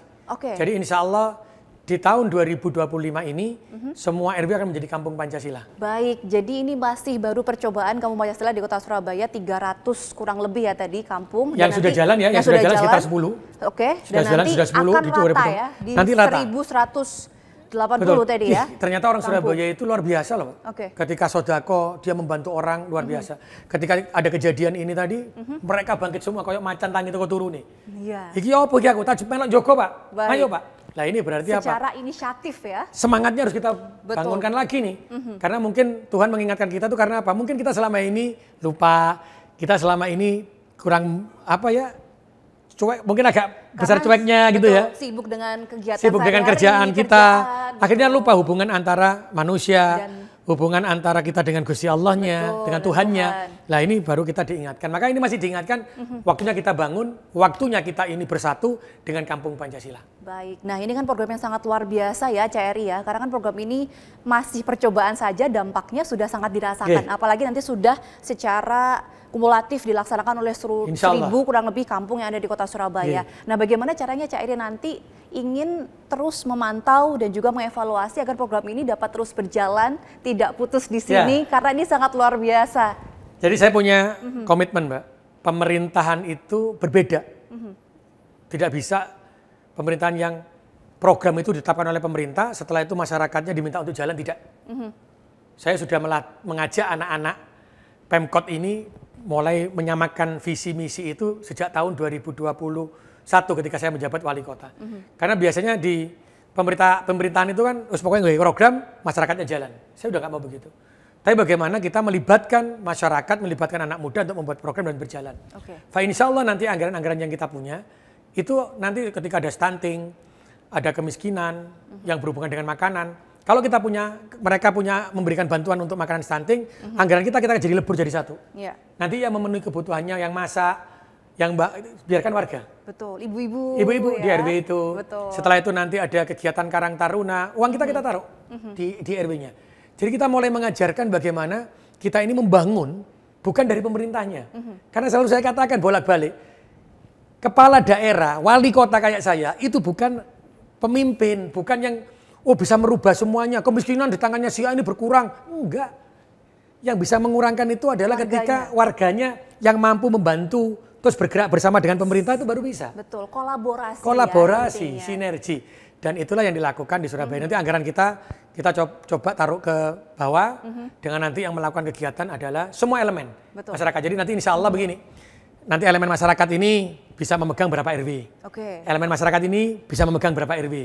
S3: Jadi insya Allah di tahun 2025 ini, semua RW akan menjadi Kampung Pancasila.
S1: Baik, jadi ini masih baru percobaan Kampung Pancasila di Kota Surabaya, 300 kurang lebih ya tadi kampung.
S3: Yang sudah jalan ya, yang sudah jalan sekitar 10.
S1: Dan nanti akan rata ya, di nanti 1180 tadi ya.
S3: Ternyata orang Surabaya itu luar biasa loh. Ketika sodako, dia membantu orang luar biasa. Ketika ada kejadian ini tadi, mereka bangkit semua, kayak macan tangi toko turu nih. Iki apa iki aku, tak melok jogo Pak, ayo Pak. Nah ini berarti
S1: secara inisiatif ya.
S3: Semangatnya harus kita bangunkan lagi nih. Karena mungkin Tuhan mengingatkan kita tuh karena apa? Mungkin kita selama ini lupa, kita selama ini kurang cuek, mungkin agak besar cueknya gitu ya.
S1: Sibuk dengan kegiatan
S3: sibuk dengan kerjaan kita. Akhirnya lupa hubungan antara manusia, hubungan antara kita dengan Gusti Allahnya, dengan Tuhannya. Nah ini baru kita diingatkan. Maka ini masih diingatkan, waktunya kita bangun, waktunya kita ini bersatu dengan Kampung Pancasila.
S1: Baik, nah ini kan program yang sangat luar biasa ya CRI ya, karena kan program ini masih percobaan saja, dampaknya sudah sangat dirasakan. Apalagi nanti sudah secara kumulatif dilaksanakan oleh 1.000 kurang lebih kampung yang ada di kota Surabaya. Nah bagaimana caranya CRI nanti ingin terus memantau dan juga mengevaluasi agar program ini dapat terus berjalan, tidak putus di sini, karena ini sangat luar biasa.
S3: Jadi saya punya komitmen, Mbak. Pemerintahan itu berbeda. Tidak bisa pemerintahan yang program itu ditetapkan oleh pemerintah, setelah itu masyarakatnya diminta untuk jalan, tidak. Saya sudah mengajak anak-anak Pemkot ini mulai menyamakan visi misi itu sejak tahun 2021 ketika saya menjabat wali kota. Karena biasanya di pemerintahan itu kan pokoknya nggak program, masyarakatnya jalan. Saya udah nggak mau begitu. Tapi bagaimana kita melibatkan masyarakat, melibatkan anak muda untuk membuat program dan berjalan. Fa insya Allah nanti anggaran-anggaran yang kita punya, itu nanti ketika ada stunting, ada kemiskinan yang berhubungan dengan makanan. Kalau kita mereka memberikan bantuan untuk makanan stunting, anggaran kita jadi lebur jadi satu. Nanti yang memenuhi kebutuhannya, yang masak, yang biarkan warga.
S1: Betul, ibu-ibu.
S3: Ibu-ibu
S1: ya?
S3: di RW itu.
S1: Betul.
S3: Setelah itu nanti ada kegiatan Karang Taruna, uang kita taruh di RW-nya. Jadi kita mulai mengajarkan bagaimana kita ini membangun bukan dari pemerintahnya. Karena selalu saya katakan bolak-balik, kepala daerah, wali kota kayak saya itu bukan pemimpin, bukan yang bisa merubah semuanya. Kemiskinan di tangannya si A ini berkurang. Enggak. Yang bisa mengurangkan itu adalah ketika warganya yang mampu membantu terus bergerak bersama dengan pemerintah itu baru bisa.
S1: Betul, kolaborasi.
S3: Kolaborasi,
S1: ya,
S3: sinergi. Dan itulah yang dilakukan di Surabaya. Nanti anggaran kita coba taruh ke bawah dengan nanti yang melakukan kegiatan adalah semua elemen masyarakat. Jadi nanti insya Allah begini, nanti elemen masyarakat ini bisa memegang berapa RW. Elemen masyarakat ini bisa memegang berapa RW.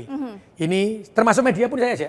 S3: Ini termasuk media pun saya aja.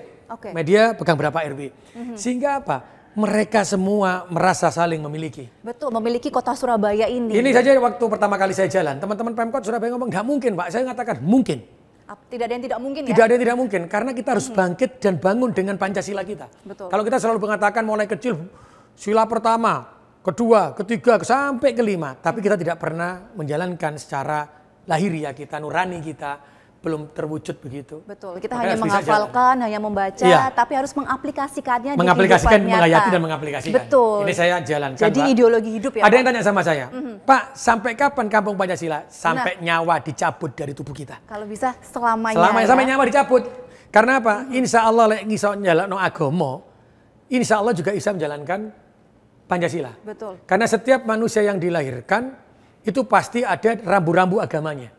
S3: Media pegang berapa RW. Sehingga apa? Mereka semua merasa saling memiliki.
S1: Betul, memiliki kota Surabaya ini.
S3: Ini saja waktu pertama kali saya jalan, teman-teman Pemkot Surabaya ngomong, nggak mungkin Pak. Saya mengatakan mungkin.
S1: Tidak ada yang tidak mungkin ya?
S3: Tidak ada yang tidak mungkin, karena kita harus bangkit dan bangun dengan Pancasila kita. Kalau kita selalu mengatakan mulai kecil, sila pertama, kedua, ketiga, sampai kelima. Tapi kita tidak pernah menjalankan secara lahiriah kita, nurani kita, belum terwujud begitu.
S1: Betul, kita hanya menghafalkan, hanya membaca, tapi harus mengaplikasikannya
S3: mengaplikasikan,
S1: di
S3: menghayati dan mengaplikasikan.
S1: Betul.
S3: Ini saya jalankan,
S1: Jadi
S3: Pak.
S1: ideologi hidup ya,
S3: Ada
S1: Pak?
S3: yang tanya sama saya, Pak, sampai kapan Kampung Pancasila? Sampai nyawa dicabut dari tubuh kita.
S1: Kalau bisa selamanya.
S3: Sampai nyawa dicabut. Karena apa? Insya Allah ngiso njalukno agama, insya Allah juga bisa menjalankan Pancasila.
S1: Betul.
S3: Karena setiap manusia yang dilahirkan itu pasti ada rambu-rambu agamanya.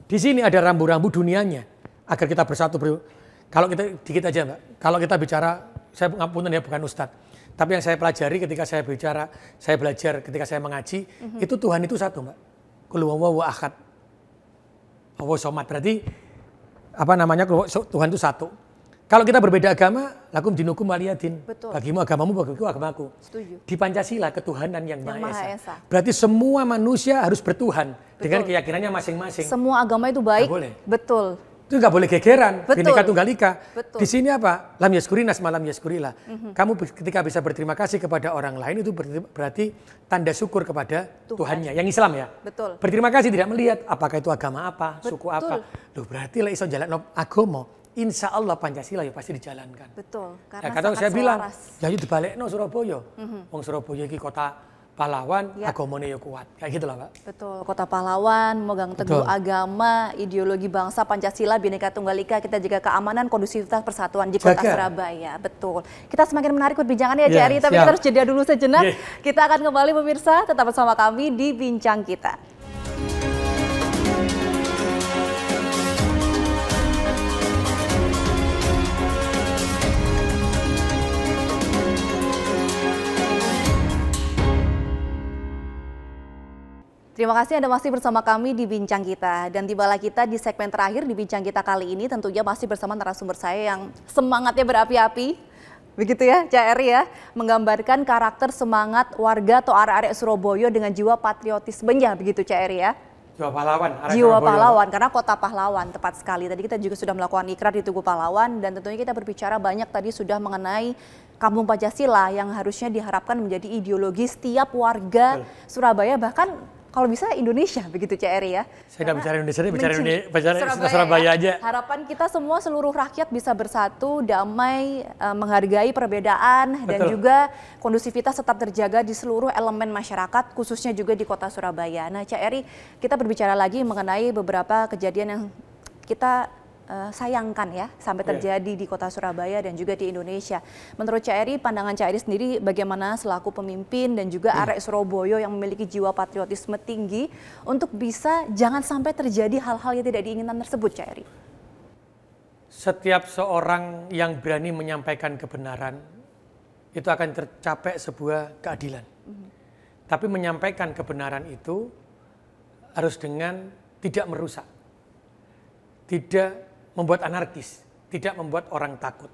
S3: Di sini ada rambu-rambu dunianya agar kita bersatu. Kalau kita dikit aja, Mbak. Kalau kita bicara, saya ngapunten ya bukan ustadz, tapi yang saya pelajari ketika saya bicara, saya belajar ketika saya mengaji, itu Tuhan itu satu, Mbak. Qul huwallahu ahad. Allahu somad. Berarti apa namanya? Tuhan itu satu. Kalau kita berbeda agama, lakum dinukum waliyadin. Bagimu agamamu, bagiku agamaku.
S1: Setuju.
S3: Di Pancasila ketuhanan yang Maha
S1: Esa.
S3: Berarti semua manusia harus bertuhan dengan keyakinannya masing-masing.
S1: Semua agama itu baik.
S3: Gak boleh.
S1: Betul.
S3: Itu nggak boleh gegeran. Bhinneka Tunggal Ika.
S1: Betul.
S3: Di sini apa? Lam yaskurinas malam yaskurilah. Kamu ketika bisa berterima kasih kepada orang lain itu berarti tanda syukur kepada Tuhannya. Yang Islam ya.
S1: Betul.
S3: Berterima kasih tidak melihat apakah itu agama apa, suku apa. Loh berarti lah iso jalan agama. Insya Allah Pancasila ya pasti dijalankan.
S1: Betul. Karena
S3: ya, kadang saya bilang, ya itu dibalikno Surabaya. Wong Surabaya ini kota pahlawan, agamane ya kuat. Kayak gitu lah, Pak.
S1: Betul, kota pahlawan, memegang teguh agama, ideologi bangsa Pancasila, Bhinneka Tunggal Ika, kita jaga keamanan, kondusivitas, persatuan di kota Surabaya. Betul. Kita semakin menarik perbincangannya ya, CRI, tapi kita harus jeda dulu sejenak. Kita akan kembali pemirsa, tetap bersama kami di Bincang Kita. Terima kasih Anda masih bersama kami di Bincang Kita. Dan tibalah kita di segmen terakhir di Bincang Kita kali ini, tentunya masih bersama narasumber saya yang semangatnya berapi-api. Begitu ya, CRI ya, menggambarkan karakter semangat warga atau arek-arek Surabaya dengan jiwa patriotismenya, begitu CRI ya.
S3: Jiwa pahlawan.
S1: Jiwa pahlawan, karena kota pahlawan tepat sekali. Tadi kita juga sudah melakukan ikrar di Tugu Pahlawan dan tentunya kita berbicara banyak tadi sudah mengenai Kampung Pancasila yang harusnya diharapkan menjadi ideologi setiap warga Surabaya, bahkan kalau bisa Indonesia, begitu Cak Eri ya.
S3: Saya nggak bicara Indonesia, bicara Surabaya aja.
S1: Harapan kita semua seluruh rakyat bisa bersatu, damai, menghargai perbedaan, dan juga kondusivitas tetap terjaga di seluruh elemen masyarakat, khususnya juga di kota Surabaya. Nah Cak Eri, kita berbicara lagi mengenai beberapa kejadian yang kita sayangkan ya sampai terjadi di kota Surabaya dan juga di Indonesia. Menurut Cak Eri, pandangan Cak Eri sendiri bagaimana selaku pemimpin dan juga arek Surabaya yang memiliki jiwa patriotisme tinggi untuk bisa jangan sampai terjadi hal-hal yang tidak diinginkan tersebut, Cak Eri?
S3: Setiap seorang yang berani menyampaikan kebenaran itu akan tercapai sebuah keadilan. Tapi menyampaikan kebenaran itu harus dengan tidak merusak, tidak membuat anarkis, tidak membuat orang takut.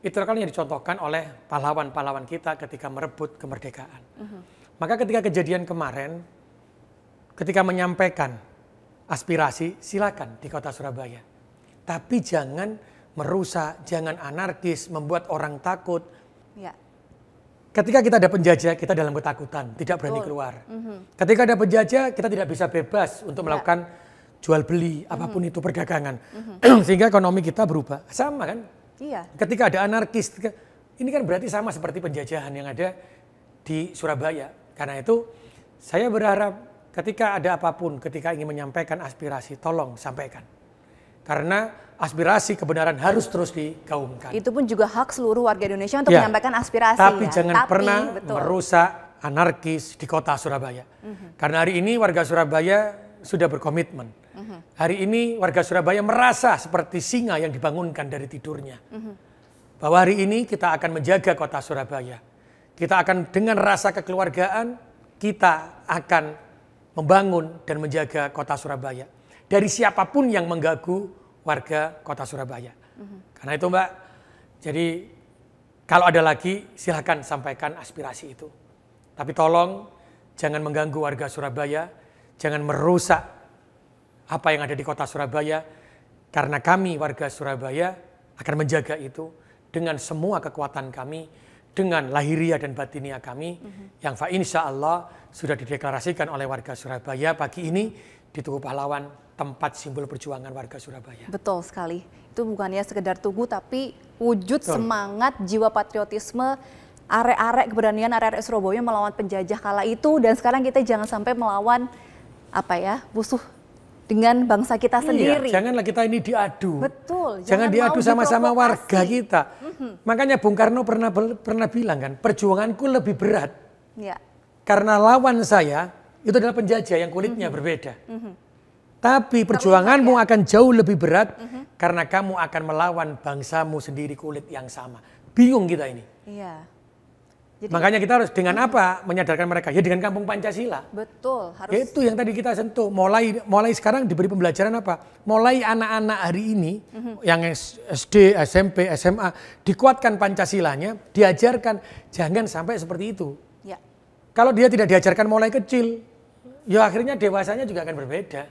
S3: Itu kan yang dicontohkan oleh pahlawan-pahlawan kita ketika merebut kemerdekaan. Maka ketika kejadian kemarin, ketika menyampaikan aspirasi, silakan di kota Surabaya. Tapi jangan merusak, jangan anarkis, membuat orang takut.
S1: Ya.
S3: Ketika kita ada penjajah, kita dalam ketakutan, tidak berani keluar. Ketika ada penjajah, kita tidak bisa bebas untuk melakukan jual beli, apapun itu perdagangan. Sehingga ekonomi kita berubah. Sama kan?
S1: Iya.
S3: Ketika ada anarkis, ini kan berarti sama seperti penjajahan yang ada di Surabaya. Karena itu saya berharap ketika ada apapun, ketika ingin menyampaikan aspirasi, tolong sampaikan. Karena aspirasi kebenaran harus terus digaungkan.
S1: Itu pun juga hak seluruh warga Indonesia untuk menyampaikan aspirasi.
S3: Tapi jangan pernah merusak anarkis di kota Surabaya. Karena hari ini warga Surabaya sudah berkomitmen. Hari ini warga Surabaya merasa seperti singa yang dibangunkan dari tidurnya. Bahwa hari ini kita akan menjaga kota Surabaya. Kita akan dengan rasa kekeluargaan, kita akan membangun dan menjaga kota Surabaya. Dari siapapun yang mengganggu warga kota Surabaya. Karena itu Mbak, jadi kalau ada lagi silakan sampaikan aspirasi itu. Tapi tolong jangan mengganggu warga Surabaya, jangan merusak apa yang ada di kota Surabaya, karena kami warga Surabaya akan menjaga itu dengan semua kekuatan kami, dengan lahiriah dan batinia kami, yang insya Allah sudah dideklarasikan oleh warga Surabaya pagi ini di Tugu Pahlawan, tempat simbol perjuangan warga Surabaya.
S1: Betul sekali, itu bukannya sekedar tugu, tapi wujud semangat jiwa patriotisme, arek-arek keberanian arek-arek Surabaya melawan penjajah kala itu, dan sekarang kita jangan sampai melawan musuh dengan bangsa kita sendiri.
S3: Iya, janganlah kita ini diadu.
S1: Betul.
S3: Jangan diadu sama-sama warga kita. Makanya Bung Karno pernah bilang kan, perjuanganku lebih berat.
S1: Ya.
S3: Karena lawan saya itu adalah penjajah yang kulitnya berbeda. Tapi perjuanganmu akan jauh lebih berat karena kamu akan melawan bangsamu sendiri kulit yang sama. Bingung kita ini.
S1: Iya. Jadi,
S3: makanya kita harus dengan apa menyadarkan mereka? Ya dengan Kampung Pancasila.
S1: Betul. Harus.
S3: Itu yang tadi kita sentuh. Mulai sekarang diberi pembelajaran apa? Mulai anak-anak hari ini yang SD, SMP, SMA dikuatkan Pancasilanya, diajarkan jangan sampai seperti itu.
S1: Ya.
S3: Kalau dia tidak diajarkan mulai kecil, ya akhirnya dewasanya juga akan berbeda.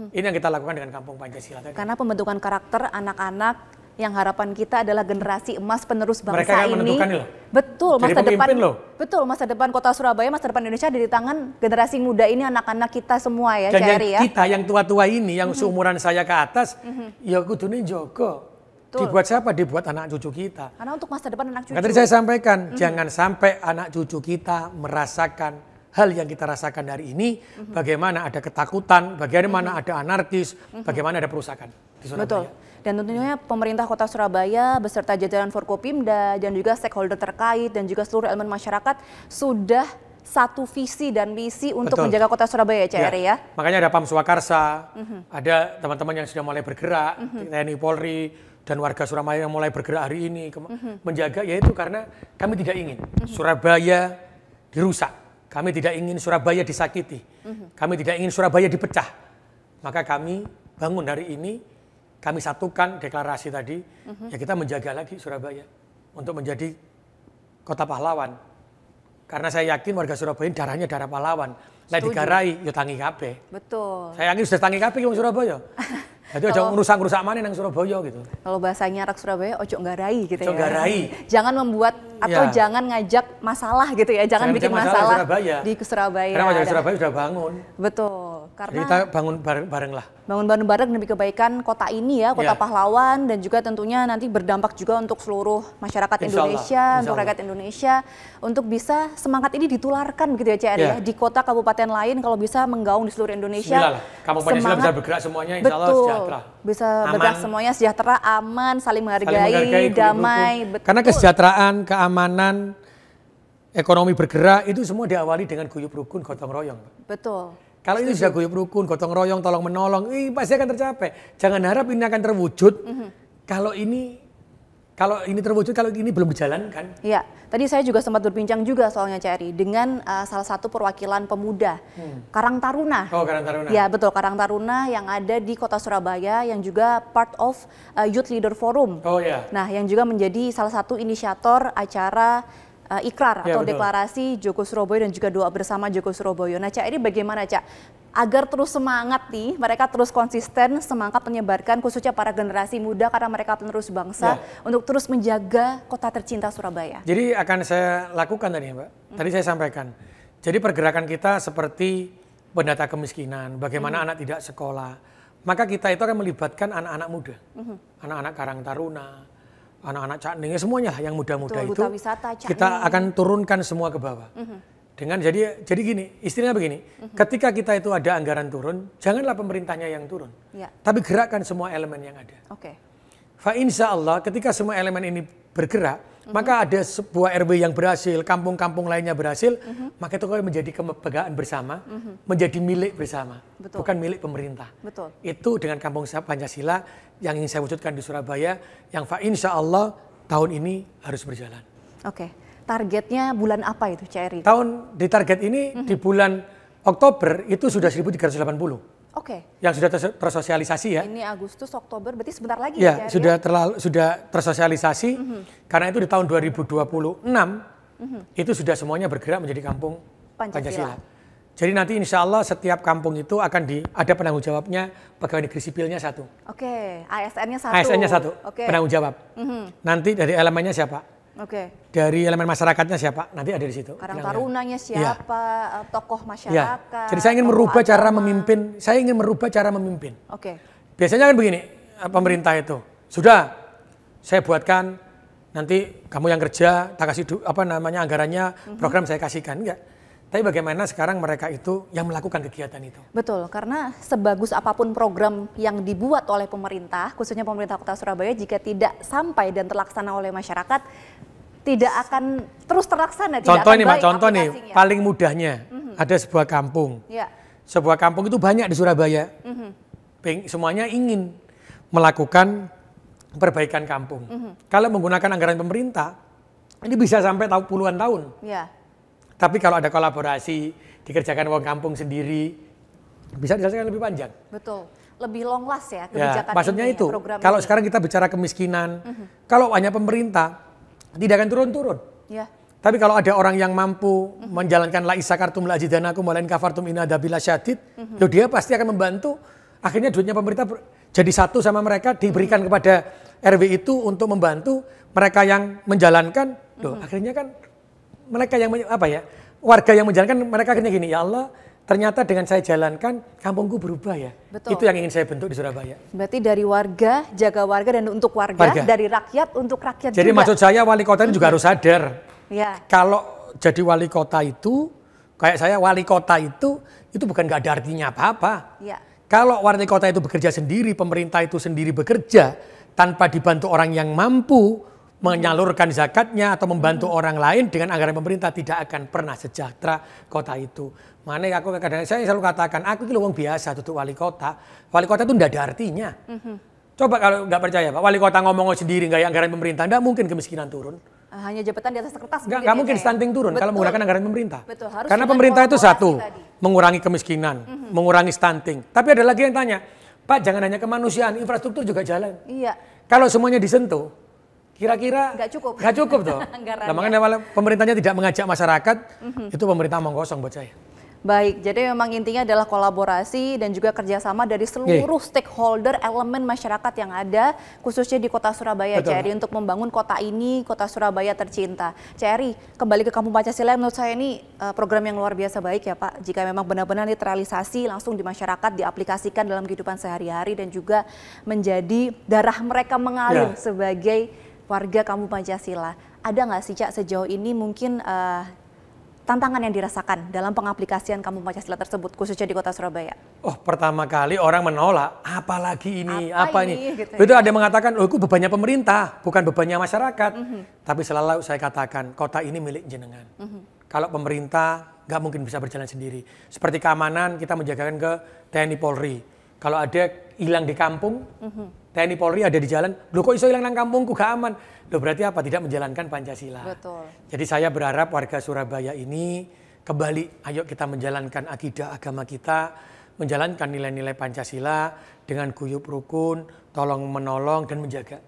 S3: Ini yang kita lakukan dengan Kampung Pancasila tadi.
S1: Karena pembentukan karakter anak-anak yang harapan kita adalah generasi emas penerus bangsa
S3: mereka yang
S1: ini.
S3: Menentukan loh.
S1: Betul,
S3: jadi
S1: masa depan
S3: loh.
S1: Betul, masa depan kota Surabaya, masa depan Indonesia ada di tangan generasi muda ini, anak-anak kita semua ya,
S3: dan
S1: Cari ya.
S3: Kita yang tua-tua ini, yang seumuran saya ke atas, ya kudune jogo. Dibuat siapa? Dibuat anak cucu kita.
S1: Karena untuk masa depan anak cucu.
S3: Tadi saya sampaikan, jangan sampai anak cucu kita merasakan hal yang kita rasakan hari ini, bagaimana ada ketakutan, bagaimana ada anarkis, bagaimana ada perusakan di Surabaya.
S1: Betul. Dan tentunya pemerintah kota Surabaya beserta jajaran Forkopimda dan juga stakeholder terkait dan juga seluruh elemen masyarakat sudah satu visi dan misi untuk menjaga kota Surabaya, Cari ya.
S3: Makanya ada Pam Swakarsa, ada teman-teman yang sudah mulai bergerak, TNI Polri, dan warga Surabaya yang mulai bergerak hari ini menjaga, yaitu karena kami tidak ingin Surabaya dirusak. Kami tidak ingin Surabaya disakiti. Kami tidak ingin Surabaya dipecah. Maka kami bangun hari ini, kami satukan deklarasi tadi, ya kita menjaga lagi Surabaya untuk menjadi kota pahlawan. Karena saya yakin warga Surabaya darahnya darah pahlawan. Lek digarai yo tangi kabeh.
S1: Betul.
S3: Saya yakin sudah tangi kabeh wong Surabaya. Jadi aja ngerusak-ngerusak mana nang Surabaya gitu.
S1: Kalau bahasanya anak Surabaya, ojo nggarai gitu
S3: Ojo
S1: ya.
S3: nggarai.
S1: Jangan membuat atau jangan ngajak masalah gitu ya. Jangan bikin masalah di Surabaya.
S3: Karena masyarakat Surabaya sudah bangun.
S1: Betul. Karena
S3: jadi kita bangun bareng lah.
S1: Bangun bareng demi kebaikan kota ini ya, kota pahlawan, dan juga tentunya nanti berdampak juga untuk seluruh masyarakat Indonesia, untuk rakyat Indonesia, untuk bisa semangat ini ditularkan begitu ya CR ya, di kota kabupaten lain kalau bisa menggaung di seluruh Indonesia.
S3: Kabupaten Sila bisa bergerak semuanya, insya Allah sejahtera.
S1: Bisa bergerak semuanya sejahtera, aman, saling menghargai, damai. Betul.
S3: Karena kesejahteraan, keamanan, ekonomi bergerak itu semua diawali dengan guyub rukun, gotong royong.
S1: Betul.
S3: Kalau ini sudah guyub rukun, gotong royong, tolong menolong, pasti akan tercapai. Jangan harap ini akan terwujud. Kalau ini terwujud, kalau ini belum dijalankan.
S1: Iya, tadi saya juga sempat berbincang juga soalnya CRI dengan salah satu perwakilan pemuda Karang Taruna.
S3: Oh, Karang Taruna.
S1: Ya betul, Karang Taruna yang ada di kota Surabaya yang juga part of Youth Leader Forum.
S3: Oh ya.
S1: Nah, yang juga menjadi salah satu inisiator acara ikrar atau deklarasi Joko Surabaya dan juga doa bersama Joko Surabaya. Nah, Cak, ini bagaimana, Cak? Agar terus semangat nih, mereka terus konsisten semangat menyebarkan khususnya para generasi muda karena mereka penerus bangsa untuk terus menjaga kota tercinta Surabaya.
S3: Jadi akan saya lakukan tadi, Mbak. Tadi saya sampaikan. Jadi pergerakan kita seperti pendata kemiskinan, bagaimana anak tidak sekolah. Maka kita itu akan melibatkan anak-anak muda, anak-anak Karang Taruna, anak-anak Cakning, semuanya yang muda-muda itu
S1: wisata,
S3: kita akan turunkan semua ke bawah. Dengan jadi gini, istilahnya begini, ketika kita itu ada anggaran turun, janganlah pemerintahnya yang turun, tapi gerakkan semua elemen yang ada. Fa insya Allah ketika semua elemen ini bergerak, maka ada sebuah RW yang berhasil, kampung-kampung lainnya berhasil, maka itu menjadi kebanggaan bersama, menjadi milik bersama, bukan milik pemerintah. Itu dengan Kampung Pancasila yang ingin saya wujudkan di Surabaya, yang fa insya Allah tahun ini harus berjalan.
S1: Targetnya bulan apa itu, CRI?
S3: Di target ini di bulan Oktober itu sudah 1.380. Yang sudah tersosialisasi ya.
S1: Ini Agustus, Oktober, berarti sebentar lagi
S3: ya, CRI? Sudah tersosialisasi, karena itu di tahun 2026 itu sudah semuanya bergerak menjadi kampung Pancasila. Jadi nanti insya Allah setiap kampung itu akan ada penanggung jawabnya, pegawai negeri sipilnya satu.
S1: ASN-nya satu.
S3: ASN-nya satu, penanggung jawab. Nanti dari elemennya siapa? Dari elemen masyarakatnya siapa? Nanti ada di situ.
S1: Karang Tarunanya siapa? Tokoh masyarakat.
S3: Jadi saya ingin merubah cara memimpin. Saya ingin merubah cara memimpin. Biasanya kan begini, pemerintah itu sudah saya buatkan, nanti kamu yang kerja, tak kasih anggarannya, program saya kasihkan, enggak. Tapi bagaimana sekarang mereka itu yang melakukan kegiatan itu?
S1: Betul, karena sebagus apapun program yang dibuat oleh pemerintah, khususnya pemerintah Kota Surabaya, jika tidak sampai dan terlaksana oleh masyarakat, tidak akan terus terlaksana.
S3: Contoh nih, paling mudahnya ada sebuah kampung. Sebuah kampung itu banyak di Surabaya. Semuanya ingin melakukan perbaikan kampung. Kalau menggunakan anggaran pemerintah, ini bisa sampai puluhan tahun. Tapi kalau ada kolaborasi, dikerjakan uang kampung sendiri, bisa diselesaikan lebih panjang.
S1: Betul, lebih long last ya kebijakan
S3: maksudnya
S1: ini,
S3: itu, kalau sekarang kita bicara kemiskinan, kalau hanya pemerintah, tidak akan turun-turun. Tapi kalau ada orang yang mampu menjalankan la isakartum la azidanakum wa la in kafartum inna adzabi lasyadid, dia pasti akan membantu. Akhirnya duitnya pemerintah jadi satu sama mereka, diberikan kepada RW itu untuk membantu mereka yang menjalankan. Akhirnya kan mereka yang warga yang menjalankan, mereka akhirnya gini, ya Allah, ternyata dengan saya jalankan kampungku berubah ya. Itu yang ingin saya bentuk di Surabaya.
S1: Berarti dari warga, jaga warga dan untuk warga. Dari rakyat untuk rakyat.
S3: Jadi juga. Maksud saya wali kota ini juga harus sadar. Kalau jadi wali kota itu, kayak saya wali kota itu bukan gak ada artinya apa-apa. Kalau wali kota itu bekerja sendiri, pemerintah itu sendiri bekerja tanpa dibantu orang yang mampu menyalurkan zakatnya atau membantu orang lain dengan anggaran pemerintah, tidak akan pernah sejahtera kota itu. Makanya aku kadang saya selalu katakan, aku itu orang biasa tutup wali kota. Wali kota itu tidak ada artinya. Coba kalau nggak percaya Pak, wali kota ngomong sendiri nggak anggaran pemerintah, tidak mungkin kemiskinan turun.
S1: Hanya jabatan di atas kertas.
S3: Nggak mungkin stunting turun kalau menggunakan anggaran pemerintah. Karena pemerintah itu satu, mengurangi kemiskinan, mengurangi stunting. Tapi ada lagi yang tanya, Pak jangan hanya kemanusiaan, infrastruktur juga jalan. Kalau semuanya disentuh, kira-kira nggak cukup tuh. Nah, makanya pemerintahnya tidak mengajak masyarakat, itu pemerintah omong kosong buat saya.
S1: Baik, jadi memang intinya adalah kolaborasi dan juga kerjasama dari seluruh stakeholder elemen masyarakat yang ada, khususnya di Kota Surabaya, Cak Eri, untuk membangun kota ini, Kota Surabaya tercinta. Cak Eri, kembali ke Kampung Pancasila, menurut saya ini program yang luar biasa baik ya Pak, jika memang benar-benar terrealisasi langsung di masyarakat, diaplikasikan dalam kehidupan sehari-hari dan juga menjadi darah mereka mengalir sebagai warga Kampung Pancasila. Ada nggak sih Cak sejauh ini mungkin tantangan yang dirasakan dalam pengaplikasian Kampung Pancasila tersebut, khususnya di Kota Surabaya?
S3: Oh, pertama kali orang menolak, apalagi ini, apa ini?
S1: Gitu
S3: itu
S1: ya?
S3: ada yang mengatakan, oh itu bebannya pemerintah, bukan bebannya masyarakat. Tapi selalu saya katakan, kota ini milik jenengan. Kalau pemerintah nggak mungkin bisa berjalan sendiri. Seperti keamanan, kita menjagakan ke TNI Polri. Kalau ada hilang di kampung, TNI Polri ada di jalan, loh kok iso hilang nang kampungku, gak aman. Loh berarti apa? Tidak menjalankan Pancasila.
S1: Betul.
S3: Jadi saya berharap warga Surabaya ini kembali, ayo kita menjalankan akidah agama kita, menjalankan nilai-nilai Pancasila dengan guyup rukun, tolong menolong dan menjaga.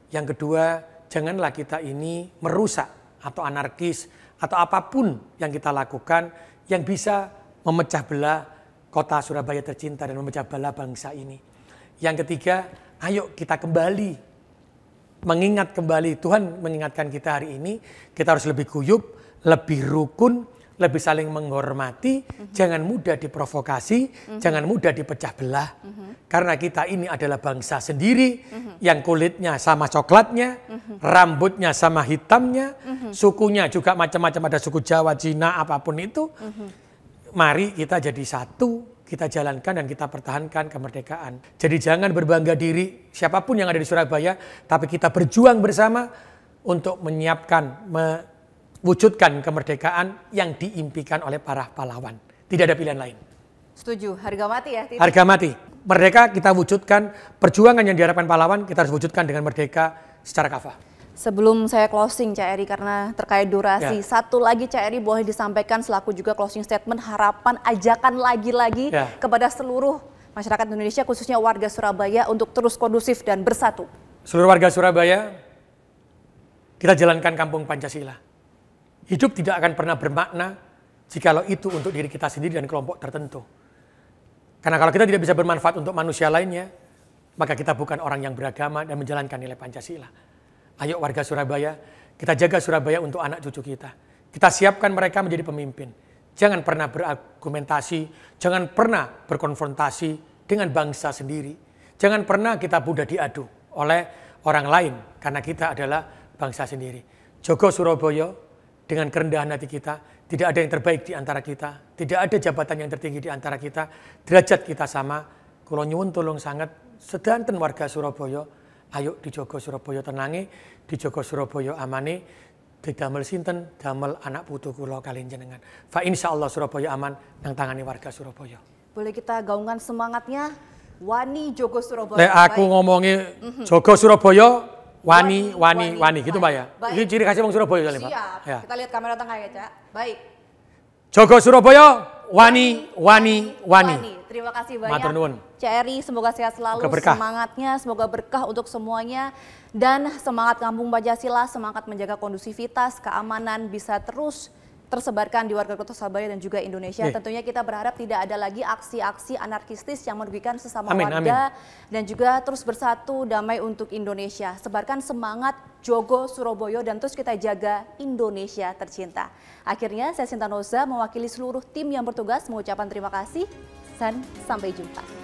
S3: Yang kedua, janganlah kita ini merusak atau anarkis atau apapun yang kita lakukan yang bisa memecah belah Kota Surabaya tercinta dan memecah belah bangsa ini. Yang ketiga, ayo kita kembali mengingat kembali, Tuhan mengingatkan kita hari ini, kita harus lebih guyup, lebih rukun, lebih saling menghormati, jangan mudah diprovokasi, jangan mudah dipecah belah. Karena kita ini adalah bangsa sendiri, yang kulitnya sama coklatnya, rambutnya sama hitamnya, sukunya juga macam-macam, ada suku Jawa, Cina, apapun itu. Mari kita jadi satu, kita jalankan dan kita pertahankan kemerdekaan. Jadi jangan berbangga diri siapapun yang ada di Surabaya, tapi kita berjuang bersama untuk menyiapkan, mewujudkan kemerdekaan yang diimpikan oleh para pahlawan. Tidak ada pilihan lain.
S1: Setuju, harga mati ya?
S3: Harga mati. Merdeka kita wujudkan, perjuangan yang diharapkan pahlawan kita harus wujudkan dengan merdeka secara kafah.
S1: Sebelum saya closing Cak Eri, karena terkait durasi, satu lagi Cak Eri boleh disampaikan selaku juga closing statement, harapan, ajakan lagi-lagi kepada seluruh masyarakat Indonesia, khususnya warga Surabaya untuk terus kondusif dan bersatu.
S3: Seluruh warga Surabaya, kita jalankan Kampung Pancasila. Hidup tidak akan pernah bermakna jikalau itu untuk diri kita sendiri dan kelompok tertentu. Karena kalau kita tidak bisa bermanfaat untuk manusia lainnya, maka kita bukan orang yang beragama dan menjalankan nilai Pancasila. Ayo warga Surabaya, kita jaga Surabaya untuk anak cucu kita. Kita siapkan mereka menjadi pemimpin. Jangan pernah berargumentasi, jangan pernah berkonfrontasi dengan bangsa sendiri. Jangan pernah kita mudah diadu oleh orang lain, karena kita adalah bangsa sendiri. Jogo Surabaya dengan kerendahan hati kita, tidak ada yang terbaik di antara kita, tidak ada jabatan yang tertinggi di antara kita, derajat kita sama. Kula nyuwun tulung sangat sedanten warga Surabaya, ayo dijogo Surabaya tenange, dijogo Surabaya amane, didamel sinten, damel anak putu kula kalian jenengan. Fa insyaallah Surabaya aman nang tangane warga Surabaya.
S1: Boleh kita gaungkan semangatnya, wani jogo Surabaya.
S3: Lek aku ngomongi jogo Surabaya, wani gitu Pak ya. Ini ciri khasnya wong Surabaya kali Pak.
S1: Siap, ya. Kita lihat kamera tengah ya Cak. Baik.
S3: Jogo Surabaya, wani.
S1: Terima kasih banyak.
S3: Matur nuwun.
S1: Cak Eri, semoga sehat selalu, semangatnya, semoga berkah untuk semuanya. Dan semangat Kampung Pancasila, semangat menjaga kondusivitas, keamanan bisa terus tersebarkan di warga Kota Surabaya dan juga Indonesia. Tentunya kita berharap tidak ada lagi aksi-aksi anarkistis yang merugikan sesama warga. Dan juga terus bersatu damai untuk Indonesia. Sebarkan semangat Jogo Surabaya dan terus kita jaga Indonesia tercinta. Akhirnya saya Sinta Noza mewakili seluruh tim yang bertugas mengucapkan terima kasih dan sampai jumpa.